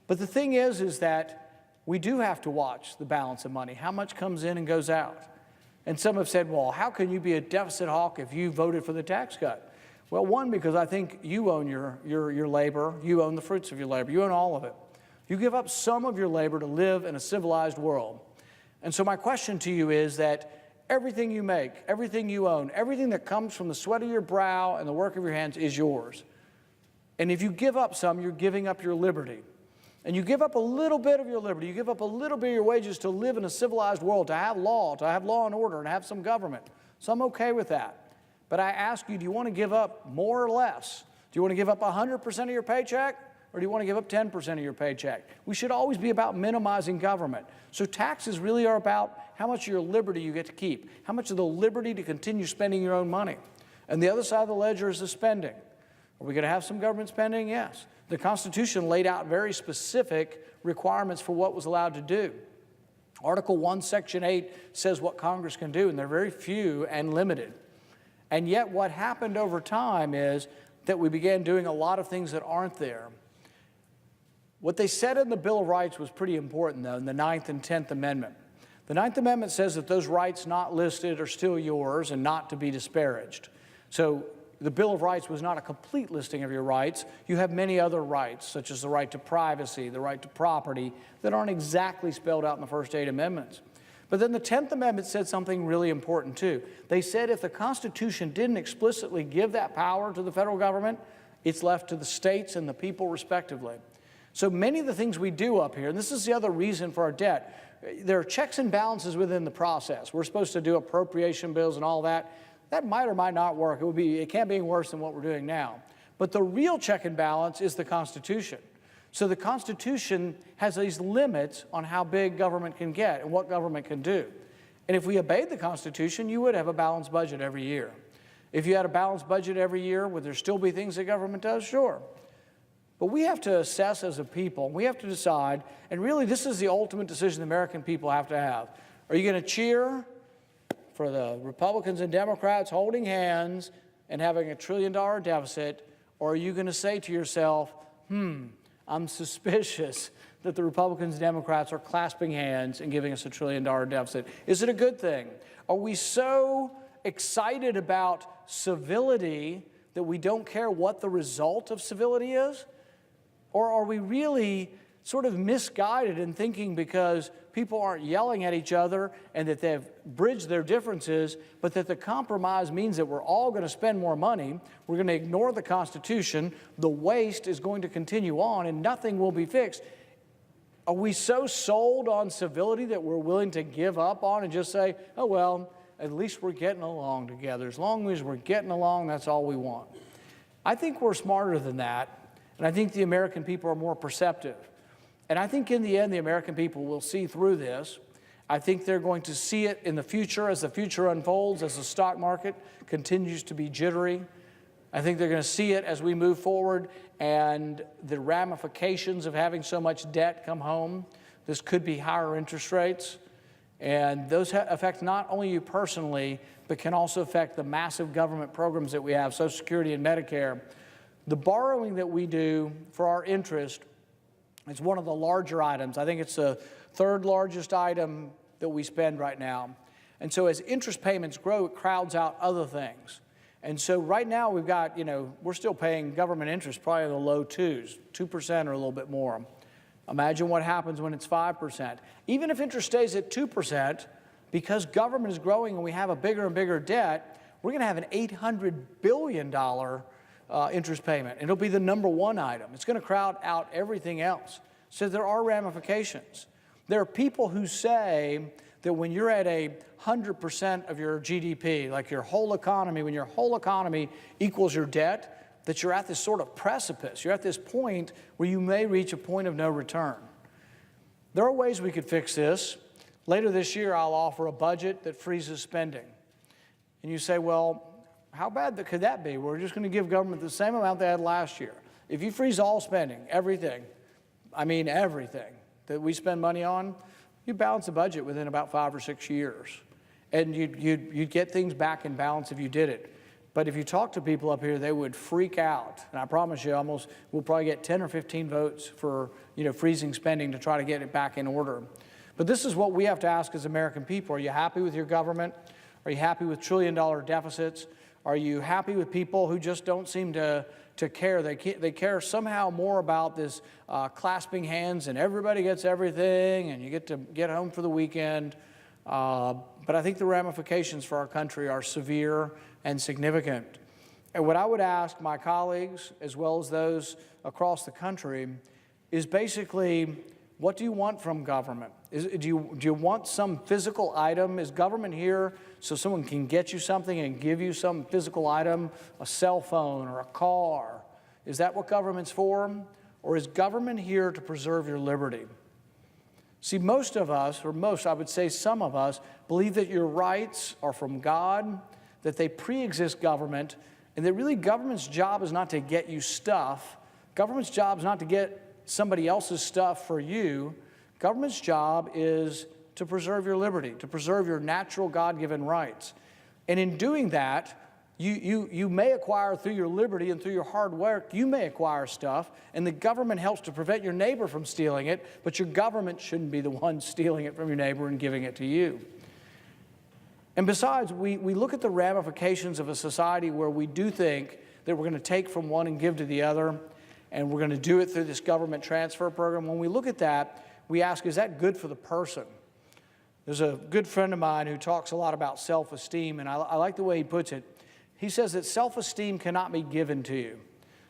But the thing is that we do have to watch the balance of money, how much comes in and goes out. And some have said, well, how can you be a deficit hawk if you voted for the tax cut? Well, one, because I think you own your labor, you own the fruits of your labor, you own all of it. You give up some of your labor to live in a civilized world. And so my question to you is that everything you make, everything you own, everything that comes from the sweat of your brow and the work of your hands is yours. And if you give up some, you're giving up your liberty. And you give up a little bit of your liberty, you give up a little bit of your wages to live in a civilized world, to have law and order, and have some government. So I'm okay with that. But I ask you, do you want to give up more or less? Do you want to give up 100% of your paycheck? Or do you want to give up 10% of your paycheck? We should always be about minimizing government. So taxes really are about how much of your liberty you get to keep, how much of the liberty to continue spending your own money. And the other side of the ledger is the spending. Are we going to have some government spending? Yes. The Constitution laid out very specific requirements for what was allowed to do. Article 1, Section 8 says what Congress can do, and they're very few and limited. And yet what happened over time is that we began doing a lot of things that aren't there. What they said in the Bill of Rights was pretty important, though, in the 9th and 10th Amendment. The 9th Amendment says that those rights not listed are still yours and not to be disparaged. So the Bill of Rights was not a complete listing of your rights. You have many other rights, such as the right to privacy, the right to property, that aren't exactly spelled out in the first 8 amendments. But then the 10th Amendment said something really important, too. They said if the Constitution didn't explicitly give that power to the federal government, it's left to the states and the people respectively. So many of the things we do up here, and this is the other reason for our debt, there are checks and balances within the process. We're supposed to do appropriation bills and all that. That might or might not work. It can't be any worse than what we're doing now. But the real check and balance is the Constitution. So the Constitution has these limits on how big government can get and what government can do. And if we obeyed the Constitution, you would have a balanced budget every year. If you had a balanced budget every year, would there still be things that government does? Sure. But we have to assess as a people, we have to decide, and really this is the ultimate decision the American people have to have. Are you going to cheer for the Republicans and Democrats holding hands and having a $1 trillion deficit, or are you going to say to yourself, I'm suspicious that the Republicans and Democrats are clasping hands and giving us a $1 trillion deficit? Is it a good thing? Are we so excited about civility that we don't care what the result of civility is? Or are we really sort of misguided in thinking because people aren't yelling at each other and that they've bridged their differences, but that the compromise means that we're all going to spend more money, we're going to ignore the Constitution, the waste is going to continue on, and nothing will be fixed? Are we so sold on civility that we're willing to give up on and just say, oh, well, at least we're getting along together. As long as we're getting along, that's all we want. I think we're smarter than that. And I think the American people are more perceptive. And I think in the end, the American people will see through this. I think they're going to see it in the future as the future unfolds, as the stock market continues to be jittery. I think they're going to see it as we move forward and the ramifications of having so much debt come home. This could be higher interest rates. And those affect not only you personally, but can also affect the massive government programs that we have, Social Security and Medicare. The borrowing that we do for our interest is one of the larger items. I think it's the third largest item that we spend right now. And so as interest payments grow, it crowds out other things. And so right now we've got, we're still paying government interest probably in the low 2% or a little bit more. Imagine what happens when it's 5%. Even if interest stays at 2%, because government is growing and we have a bigger and bigger debt, we're going to have an $800 billion interest payment. It'll be the number one item. It's going to crowd out everything else. So there are ramifications. There are people who say that when you're at 100% of your GDP, like your whole economy, when your whole economy equals your debt, that you're at this sort of precipice. You're at this point where you may reach a point of no return. There are ways we could fix this. Later this year, I'll offer a budget that freezes spending. And you say, well, how bad could that be? We're just going to give government the same amount they had last year. If you freeze all spending, everything, I mean everything, that we spend money on, you balance the budget within about 5 or 6 years. And you'd get things back in balance if you did it. But if you talk to people up here, they would freak out. And I promise you, we'll probably get 10 or 15 votes for freezing spending to try to get it back in order. But this is what we have to ask as American people. Are you happy with your government? Are you happy with trillion-dollar deficits? Are you happy with people who just don't seem to care? They care somehow more about this clasping hands and everybody gets everything and you get to get home for the weekend. But I think the ramifications for our country are severe and significant. And what I would ask my colleagues, as well as those across the country, is basically, what do you want from government? Do you want some physical item? Is government here so someone can get you something and give you some physical item, a cell phone or a car? Is that what government's for? Or is government here to preserve your liberty? See, most of us, or most, I would say some of us, believe that your rights are from God, that they pre-exist government, and that really government's job is not to get you stuff. Government's job is not to get somebody else's stuff for you. Government's job is to preserve your liberty, to preserve your natural God-given rights. And in doing that, you may acquire through your liberty and through your hard work, you may acquire stuff, and the government helps to prevent your neighbor from stealing it, but your government shouldn't be the one stealing it from your neighbor and giving it to you. And besides, we look at the ramifications of a society where we do think that we're going to take from one and give to the other, and we're going to do it through this government transfer program. When we look at that, we ask, is that good for the person? There's a good friend of mine who talks a lot about self-esteem, and I like the way he puts it. He says that self-esteem cannot be given to you.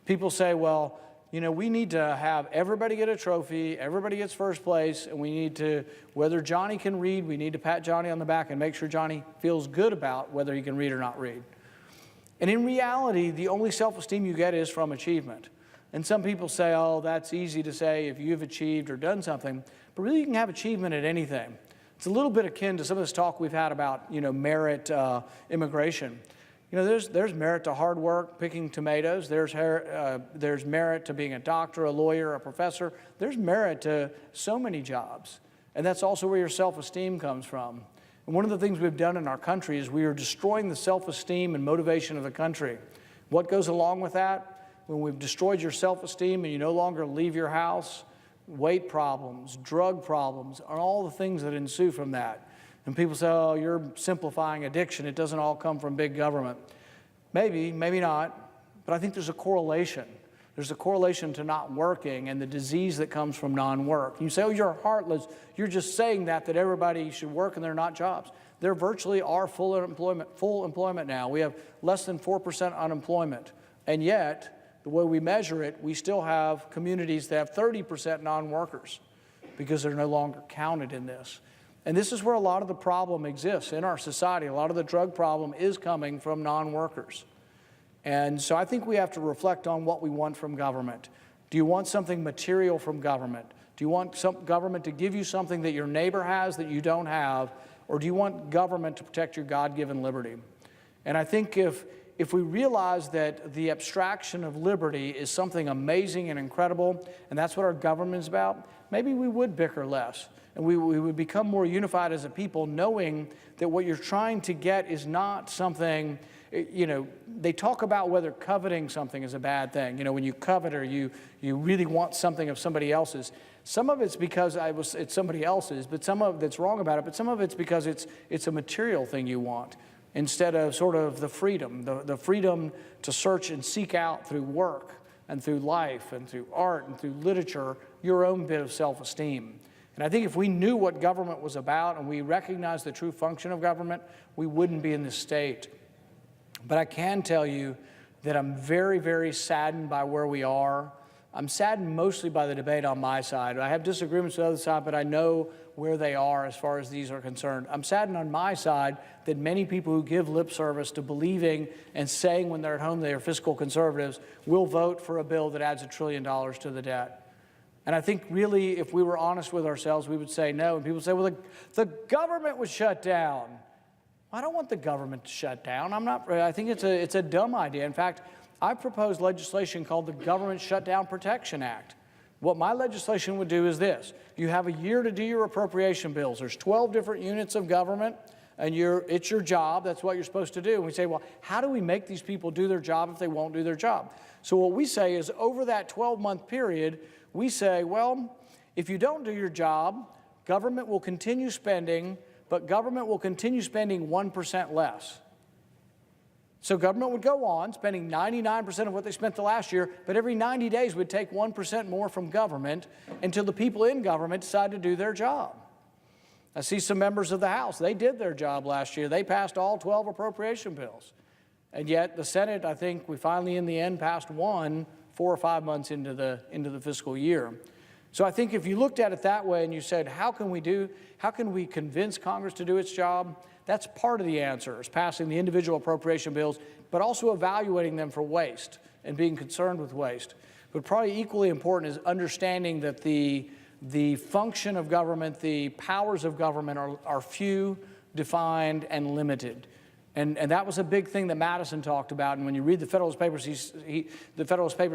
People say, well, we need to have everybody get a trophy, everybody gets first place, and we need to, whether Johnny can read, we need to pat Johnny on the back and make sure Johnny feels good about whether he can read or not read. And in reality, the only self-esteem you get is from achievement. And some people say, oh, that's easy to say if you've achieved or done something, but really you can have achievement at anything. It's a little bit akin to some of this talk we've had about, merit immigration. There's merit to hard work, picking tomatoes. There's merit to being a doctor, a lawyer, a professor. There's merit to so many jobs. And that's also where your self-esteem comes from. And one of the things we've done in our country is we are destroying the self-esteem and motivation of the country. What goes along with that? When we've destroyed your self-esteem and you no longer leave your house, weight problems, drug problems, and all the things that ensue from that. And people say, oh, you're simplifying addiction. It doesn't all come from big government. Maybe, maybe not. But I think there's a correlation. There's a correlation to not working and the disease that comes from non-work. You say, oh, you're heartless. You're just saying that everybody should work and there are not jobs. There virtually are full employment now. We have less than 4% unemployment. And yet, the way we measure it, we still have communities that have 30% non-workers because they're no longer counted in this. And this is where a lot of the problem exists in our society. A lot of the drug problem is coming from non-workers. And so I think we have to reflect on what we want from government. Do you want something material from government? Do you want some government to give you something that your neighbor has that you don't have? Or do you want government to protect your God-given liberty? And I think if we realize that the abstraction of liberty is something amazing and incredible, and that's what our government is about, maybe we would bicker less. And we would become more unified as a people, knowing that what you're trying to get is not something, they talk about whether coveting something is a bad thing. When you covet or you really want something of somebody else's. Some of it's because it's somebody else's, but some of it's wrong about it, but some of it's because it's a material thing you want, instead of sort of the freedom to search and seek out through work and through life and through art and through literature, your own bit of self-esteem. And I think if we knew what government was about and we recognized the true function of government, we wouldn't be in this state. But I can tell you that I'm very, very saddened by where we are. I'm saddened mostly by the debate on my side. I have disagreements with the other side, but I know where they are as far as these are concerned. I'm saddened on my side that many people who give lip service to believing and saying when they're at home they are fiscal conservatives will vote for a bill that adds $1 trillion to the debt. And I think really, if we were honest with ourselves, we would say no. And people say, well, the government was shut down. I don't want the government to shut down. I think it's a dumb idea. In fact, I proposed legislation called the Government Shutdown Protection Act. What my legislation would do is this. You have a year to do your appropriation bills. There's 12 different units of government, and it's your job. That's what you're supposed to do. And we say, well, how do we make these people do their job if they won't do their job? So what we say is over that 12-month period, we say, well, if you don't do your job, government will continue spending, but government will continue spending 1% less. So government would go on spending 99% of what they spent the last year, but every 90 days would take 1% more from government until the people in government decide to do their job. I see some members of the House, they did their job last year. They passed all 12 appropriation bills. And yet the Senate, I think we finally in the end passed one 4 or 5 months into the fiscal year. So I think if you looked at it that way and you said, how can we convince Congress to do its job? That's part of the answer, is passing the individual appropriation bills, but also evaluating them for waste and being concerned with waste. But probably equally important is understanding that the function of government, the powers of government are few, defined, and limited. And that was a big thing that Madison talked about. And when you read the Federalist Papers,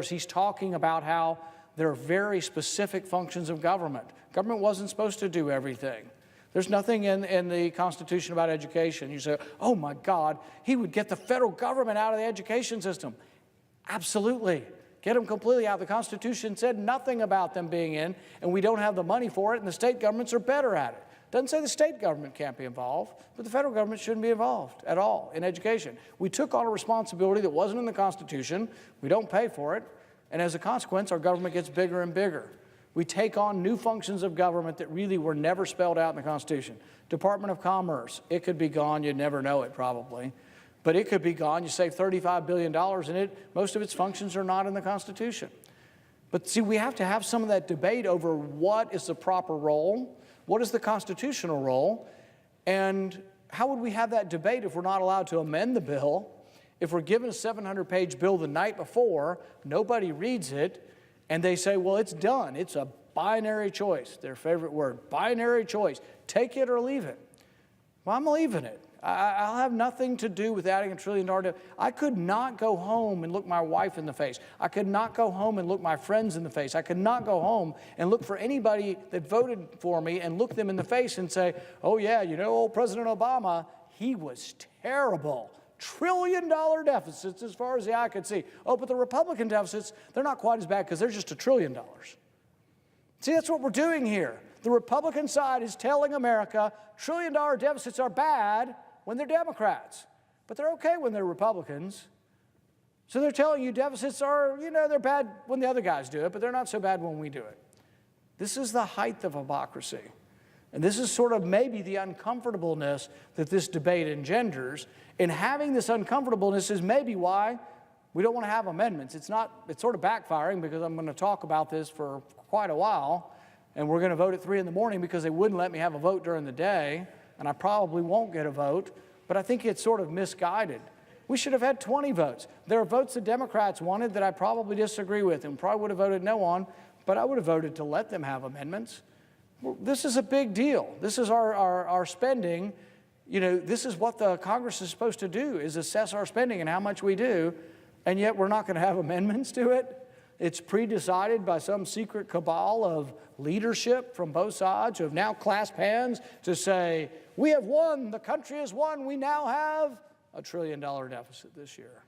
he's talking about how there are very specific functions of government. Government wasn't supposed to do everything. There's nothing in the Constitution about education. You say, oh my God, he would get the federal government out of the education system. Absolutely. Get them completely out. The Constitution said nothing about them being in, and we don't have the money for it, and the state governments are better at it. Doesn't say the state government can't be involved, but the federal government shouldn't be involved at all in education. We took on a responsibility that wasn't in the Constitution. We don't pay for it, and as a consequence, our government gets bigger and bigger. We take on new functions of government that really were never spelled out in the Constitution. Department of Commerce, it could be gone. You'd never know it probably. But it could be gone. You save $35 billion in it. Most of its functions are not in the Constitution. But see, we have to have some of that debate over what is the proper role, what is the constitutional role, and how would we have that debate if we're not allowed to amend the bill, if we're given a 700-page bill the night before, nobody reads it, and they say, well, it's done. It's a binary choice, their favorite word, binary choice. Take it or leave it. Well, I'm leaving it. I'll have nothing to do with adding $1 trillion debt. I could not go home and look my wife in the face. I could not go home and look my friends in the face. I could not go home and look for anybody that voted for me and look them in the face and say, oh yeah, you know, old President Obama, he was terrible. $1 trillion deficits as far as the eye could see. Oh, but the Republican deficits, they're not quite as bad because they're just $1 trillion. See, that's what we're doing here. The Republican side is telling America $1 trillion deficits are bad when they're Democrats, but they're okay when they're Republicans. So they're telling you deficits are, you know, they're bad when the other guys do it, but they're not so bad when we do it. This is the height of hypocrisy. And this is sort of maybe the uncomfortableness that this debate engenders. And having this uncomfortableness is maybe why we don't want to have amendments. It's sort of backfiring because I'm going to talk about this for quite a while. And we're going to vote at 3 in the morning because they wouldn't let me have a vote during the day. And I probably won't get a vote. But I think it's sort of misguided. We should have had 20 votes. There are votes the Democrats wanted that I probably disagree with and probably would have voted no on. But I would have voted to let them have amendments. This is a big deal. This is our spending. You know, this is what the Congress is supposed to do, is assess our spending and how much we do, and yet we're not going to have amendments to it. It's pre-decided by some secret cabal of leadership from both sides who have now clasped hands to say, we have won, the country has won, we now have $1 trillion deficit this year.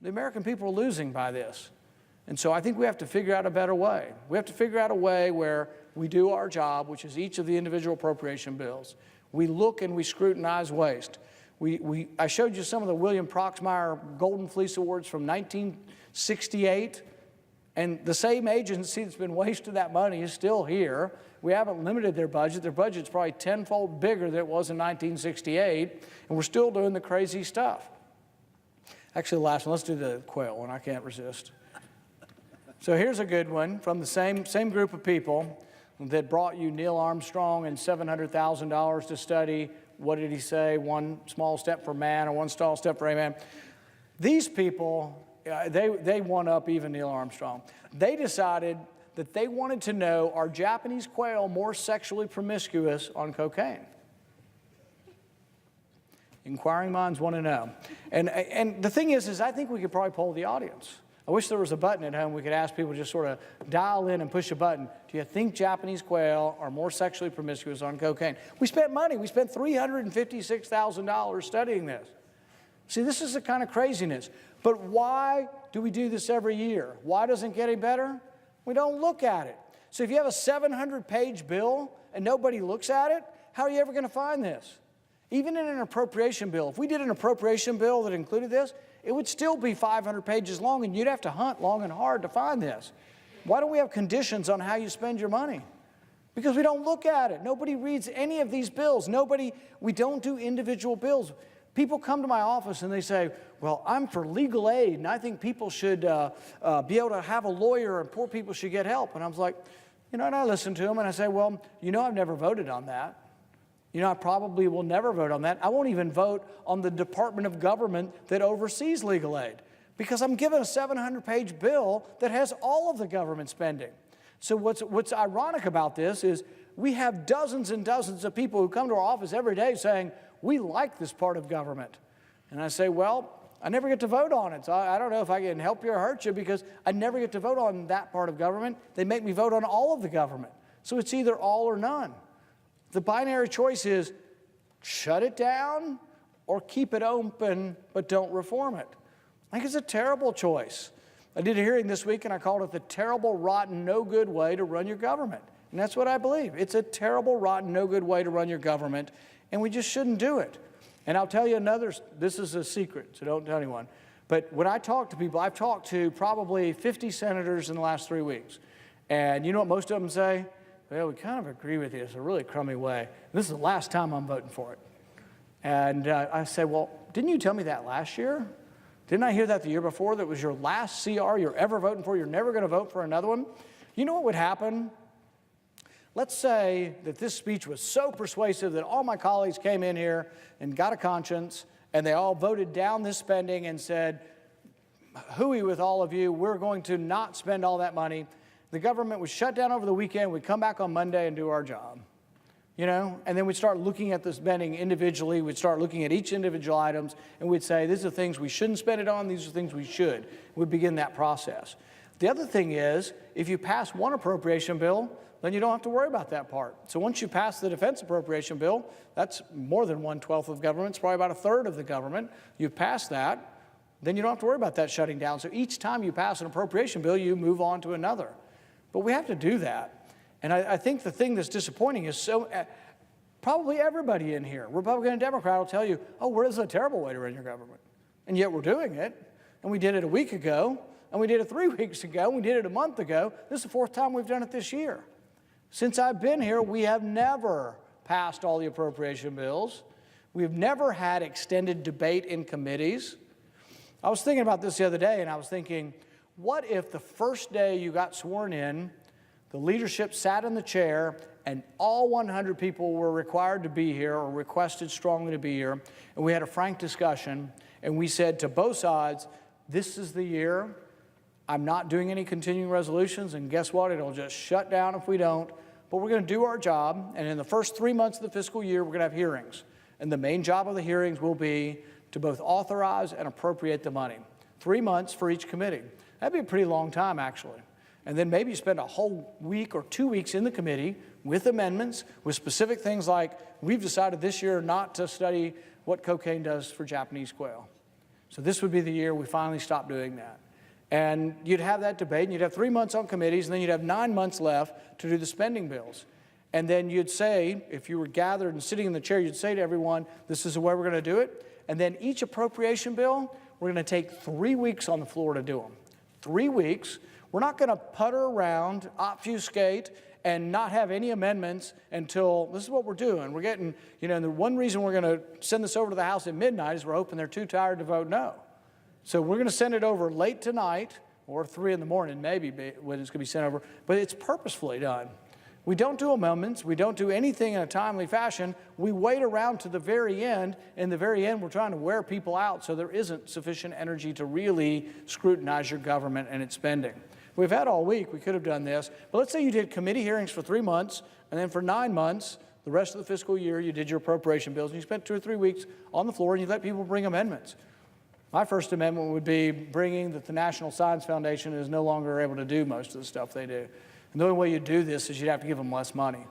The American people are losing by this. And so I think we have to figure out a better way. We have to figure out a way where we do our job, which is each of the individual appropriation bills. We look and we scrutinize waste. I showed you some of the William Proxmire Golden Fleece Awards from 1968, and the same agency that's been wasting that money is still here. We haven't limited their budget. Their budget's probably tenfold bigger than it was in 1968, and we're still doing the crazy stuff. Actually, the last one, let's do the quail one. I can't resist. So here's a good one from the same group of people that brought you Neil Armstrong and $700,000 to study, what did he say, one small step for man or one small step for a man. These people, they won up even Neil Armstrong. They decided that they wanted to know, are Japanese quail more sexually promiscuous on cocaine? Inquiring minds want to know. And the thing is I think we could probably poll the audience. I wish there was a button at home we could ask people to just sort of dial in and push a button. Do you think Japanese quail are more sexually promiscuous on cocaine? We spent money. We spent $356,000 studying this. See, this is the kind of craziness. But why do we do this every year? Why doesn't it get any better? We don't look at it. So if you have a 700-page bill and nobody looks at it, how are you ever going to find this? Even in an appropriation bill, if we did an appropriation bill that included this, it would still be 500 pages long, and you'd have to hunt long and hard to find this. Why don't we have conditions on how you spend your money? Because we don't look at it. Nobody reads any of these bills. We don't do individual bills. People come to my office and they say, well, I'm for legal aid, and I think people should be able to have a lawyer, and poor people should get help. And I was like, and I listen to them, and I say, well, I've never voted on that. I probably will never vote on that. I won't even vote on the Department of Government that oversees legal aid, because I'm given a 700-page bill that has all of the government spending. So what's ironic about this is we have dozens and dozens of people who come to our office every day saying, we like this part of government. And I say, well, I never get to vote on it, so I don't know if I can help you or hurt you, because I never get to vote on that part of government. They make me vote on all of the government. So it's either all or none. The binary choice is shut it down or keep it open but don't reform it. I think it's a terrible choice. I did a hearing this week and I called it the terrible, rotten, no good way to run your government. And that's what I believe. It's a terrible, rotten, no good way to run your government, and we just shouldn't do it. And I'll tell you this is a secret, so don't tell anyone. But when I talk to people, I've talked to probably 50 senators in the last 3 weeks. And you know what most of them say? Well, we kind of agree with you. It's a really crummy way. This is the last time I'm voting for it. And I say, well, didn't you tell me that last year? Didn't I hear that the year before? That was your last CR you're ever voting for. You're never going to vote for another one. You know what would happen? Let's say that this speech was so persuasive that all my colleagues came in here and got a conscience, and they all voted down this spending and said, hooey with all of you, we're going to not spend all that money. The government would shut down over the weekend. We'd come back on Monday and do our job, and then we'd start looking at the spending individually. We'd start looking at each individual items, and we'd say, these are things we shouldn't spend it on. These are things we should. We'd begin that process. The other thing is, if you pass one appropriation bill, then you don't have to worry about that part. So once you pass the defense appropriation bill, that's more than 1/12 of government. It's probably about 1/3 of the government. You've passed that, then you don't have to worry about that shutting down. So each time you pass an appropriation bill, you move on to another. But we have to do that. And I think the thing that's disappointing is probably everybody in here, Republican and Democrat, will tell you, oh, this is a terrible way to run your government. And yet we're doing it. And we did it a week ago, and we did it 3 weeks ago, and we did it a month ago. This is the 4th time we've done it this year. Since I've been here, we have never passed all the appropriation bills. We've never had extended debate in committees. I was thinking about this the other day, and I was thinking, what if the first day you got sworn in, the leadership sat in the chair, and all 100 people were required to be here or requested strongly to be here, and we had a frank discussion, and we said to both sides, this is the year. I'm not doing any continuing resolutions, and guess what? It'll just shut down if we don't. But we're going to do our job, and in the first 3 months of the fiscal year, we're going to have hearings. And the main job of the hearings will be to both authorize and appropriate the money. 3 months for each committee. That'd be a pretty long time, actually. And then maybe you spend a whole week or 2 weeks in the committee with amendments, with specific things like, we've decided this year not to study what cocaine does for Japanese quail. So this would be the year we finally stop doing that. And you'd have that debate, and you'd have 3 months on committees, and then you'd have 9 months left to do the spending bills. And then you'd say, if you were gathered and sitting in the chair, you'd say to everyone, this is the way we're going to do it. And then each appropriation bill, we're going to take 3 weeks on the floor to do them. 3 weeks. We're not going to putter around, obfuscate, and not have any amendments until, this is what we're doing. We're getting, and the one reason we're going to send this over to the House at midnight is we're hoping they're too tired to vote no. So we're going to send it over late tonight, or 3 in the morning maybe when it's going to be sent over, but it's purposefully done. We don't do amendments. We don't do anything in a timely fashion. We wait around to the very end. In the very end, we're trying to wear people out so there isn't sufficient energy to really scrutinize your government and its spending. We've had all week. We could have done this. But let's say you did committee hearings for 3 months, and then for 9 months, the rest of the fiscal year, you did your appropriation bills, and you spent 2 or 3 weeks on the floor, and you let people bring amendments. My First Amendment would be bringing that the National Science Foundation is no longer able to do most of the stuff they do. And the only way you do this is you'd have to give them less money.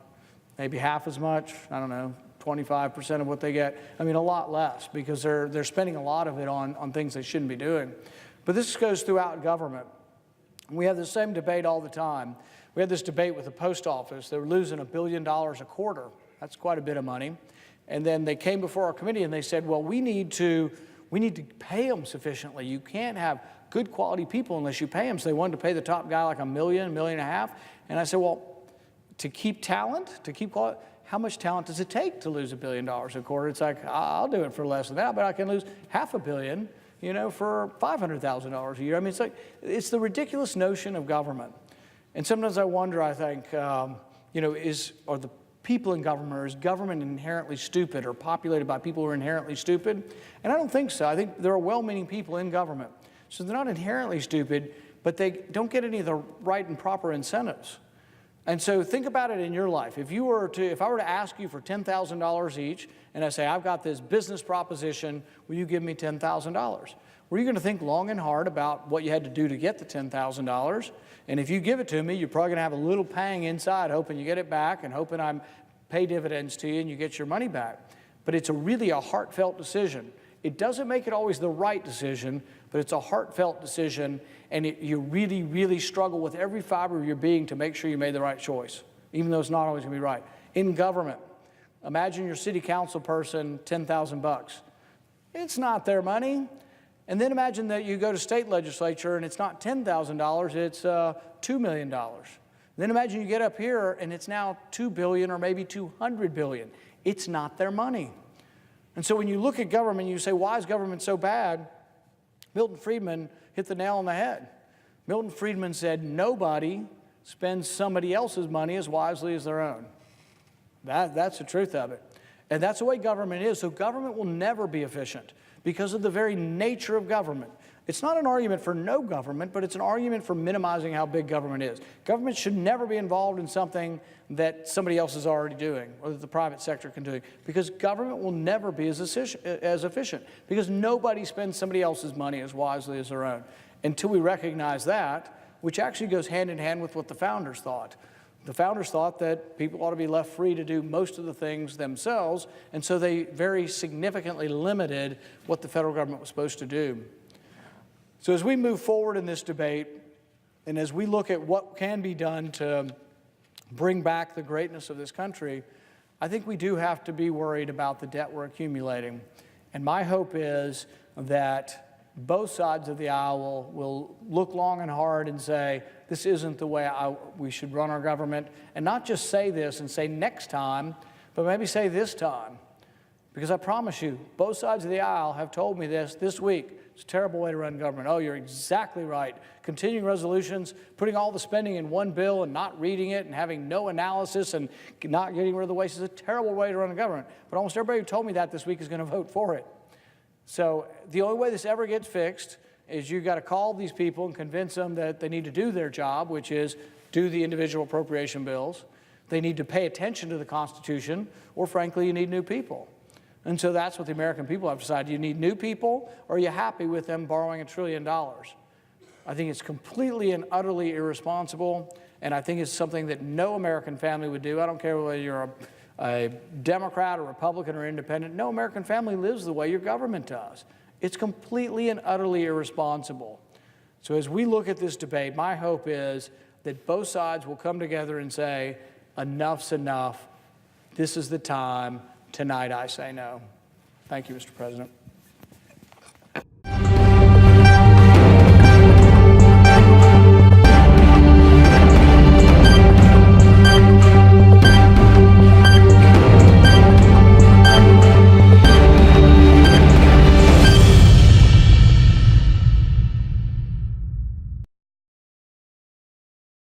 Maybe half as much, I don't know, 25% of what they get. I mean, a lot less, because they're spending a lot of it on things they shouldn't be doing. But this goes throughout government. We have the same debate all the time. We had this debate with the post office. They were losing $1 billion a quarter. That's quite a bit of money. And then they came before our committee and they said, well, we need to pay them sufficiently. You can't have good quality people unless you pay them. So they wanted to pay the top guy like $1 million, $1.5 million. And I said, well, to keep talent, to keep quality, how much talent does it take to lose $1 billion a quarter? It's like, I'll do it for less than that, but I can lose $500 million, for $500,000 a year. I mean, it's the ridiculous notion of government. And sometimes I wonder, I think, are the people in government, or is government inherently stupid or populated by people who are inherently stupid? And I don't think so. I think there are well-meaning people in government. So they're not inherently stupid, but they don't get any of the right and proper incentives. And so think about it in your life. If I were to ask you for $10,000 each, and I say, I've got this business proposition, will you give me $10,000? Were you going to think long and hard about what you had to do to get the $10,000? And if you give it to me, you're probably going to have a little pang inside, hoping you get it back and hoping I pay dividends to you and you get your money back. But it's really a heartfelt decision. It doesn't make it always the right decision, but it's a heartfelt decision, and you really, really struggle with every fiber of your being to make sure you made the right choice, even though it's not always going to be right. In government, imagine your city council person, $10,000. It's not their money. And then imagine that you go to state legislature and it's not $10,000, it's $2 million. Then imagine you get up here and it's now $2 billion or maybe $200 billion. It's not their money. And so when you look at government, you say, why is government so bad? Milton Friedman hit the nail on the head. Milton Friedman said, nobody spends somebody else's money as wisely as their own. That's the truth of it. And that's the way government is. So government will never be efficient because of the very nature of government. It's not an argument for no government, but it's an argument for minimizing how big government is. Government should never be involved in something that somebody else is already doing or that the private sector can do, because government will never be as efficient because nobody spends somebody else's money as wisely as their own. Until we recognize that, which actually goes hand in hand with what the founders thought. The founders thought that people ought to be left free to do most of the things themselves, and so they very significantly limited what the federal government was supposed to do. So as we move forward in this debate, and as we look at what can be done to bring back the greatness of this country, I think we do have to be worried about the debt we're accumulating. And my hope is that both sides of the aisle will look long and hard and say, this isn't the way we should run our government. And not just say this and say next time, but maybe say this time. Because I promise you, both sides of the aisle have told me this week. It's a terrible way to run government. Oh, you're exactly right. Continuing resolutions, putting all the spending in one bill and not reading it and having no analysis and not getting rid of the waste is a terrible way to run a government. But almost everybody who told me that this week is going to vote for it. So the only way this ever gets fixed is you've got to call these people and convince them that they need to do their job, which is do the individual appropriation bills. They need to pay attention to the Constitution, or frankly, you need new people. And so that's what the American people have decided. You need new people, or are you happy with them borrowing $1 trillion? I think it's completely and utterly irresponsible, and I think it's something that no American family would do. I don't care whether you're a Democrat or Republican or independent. No American family lives the way your government does. It's completely and utterly irresponsible. So as we look at this debate, my hope is that both sides will come together and say, enough's enough. This is the time. Tonight I say no. Thank you, Mr. President.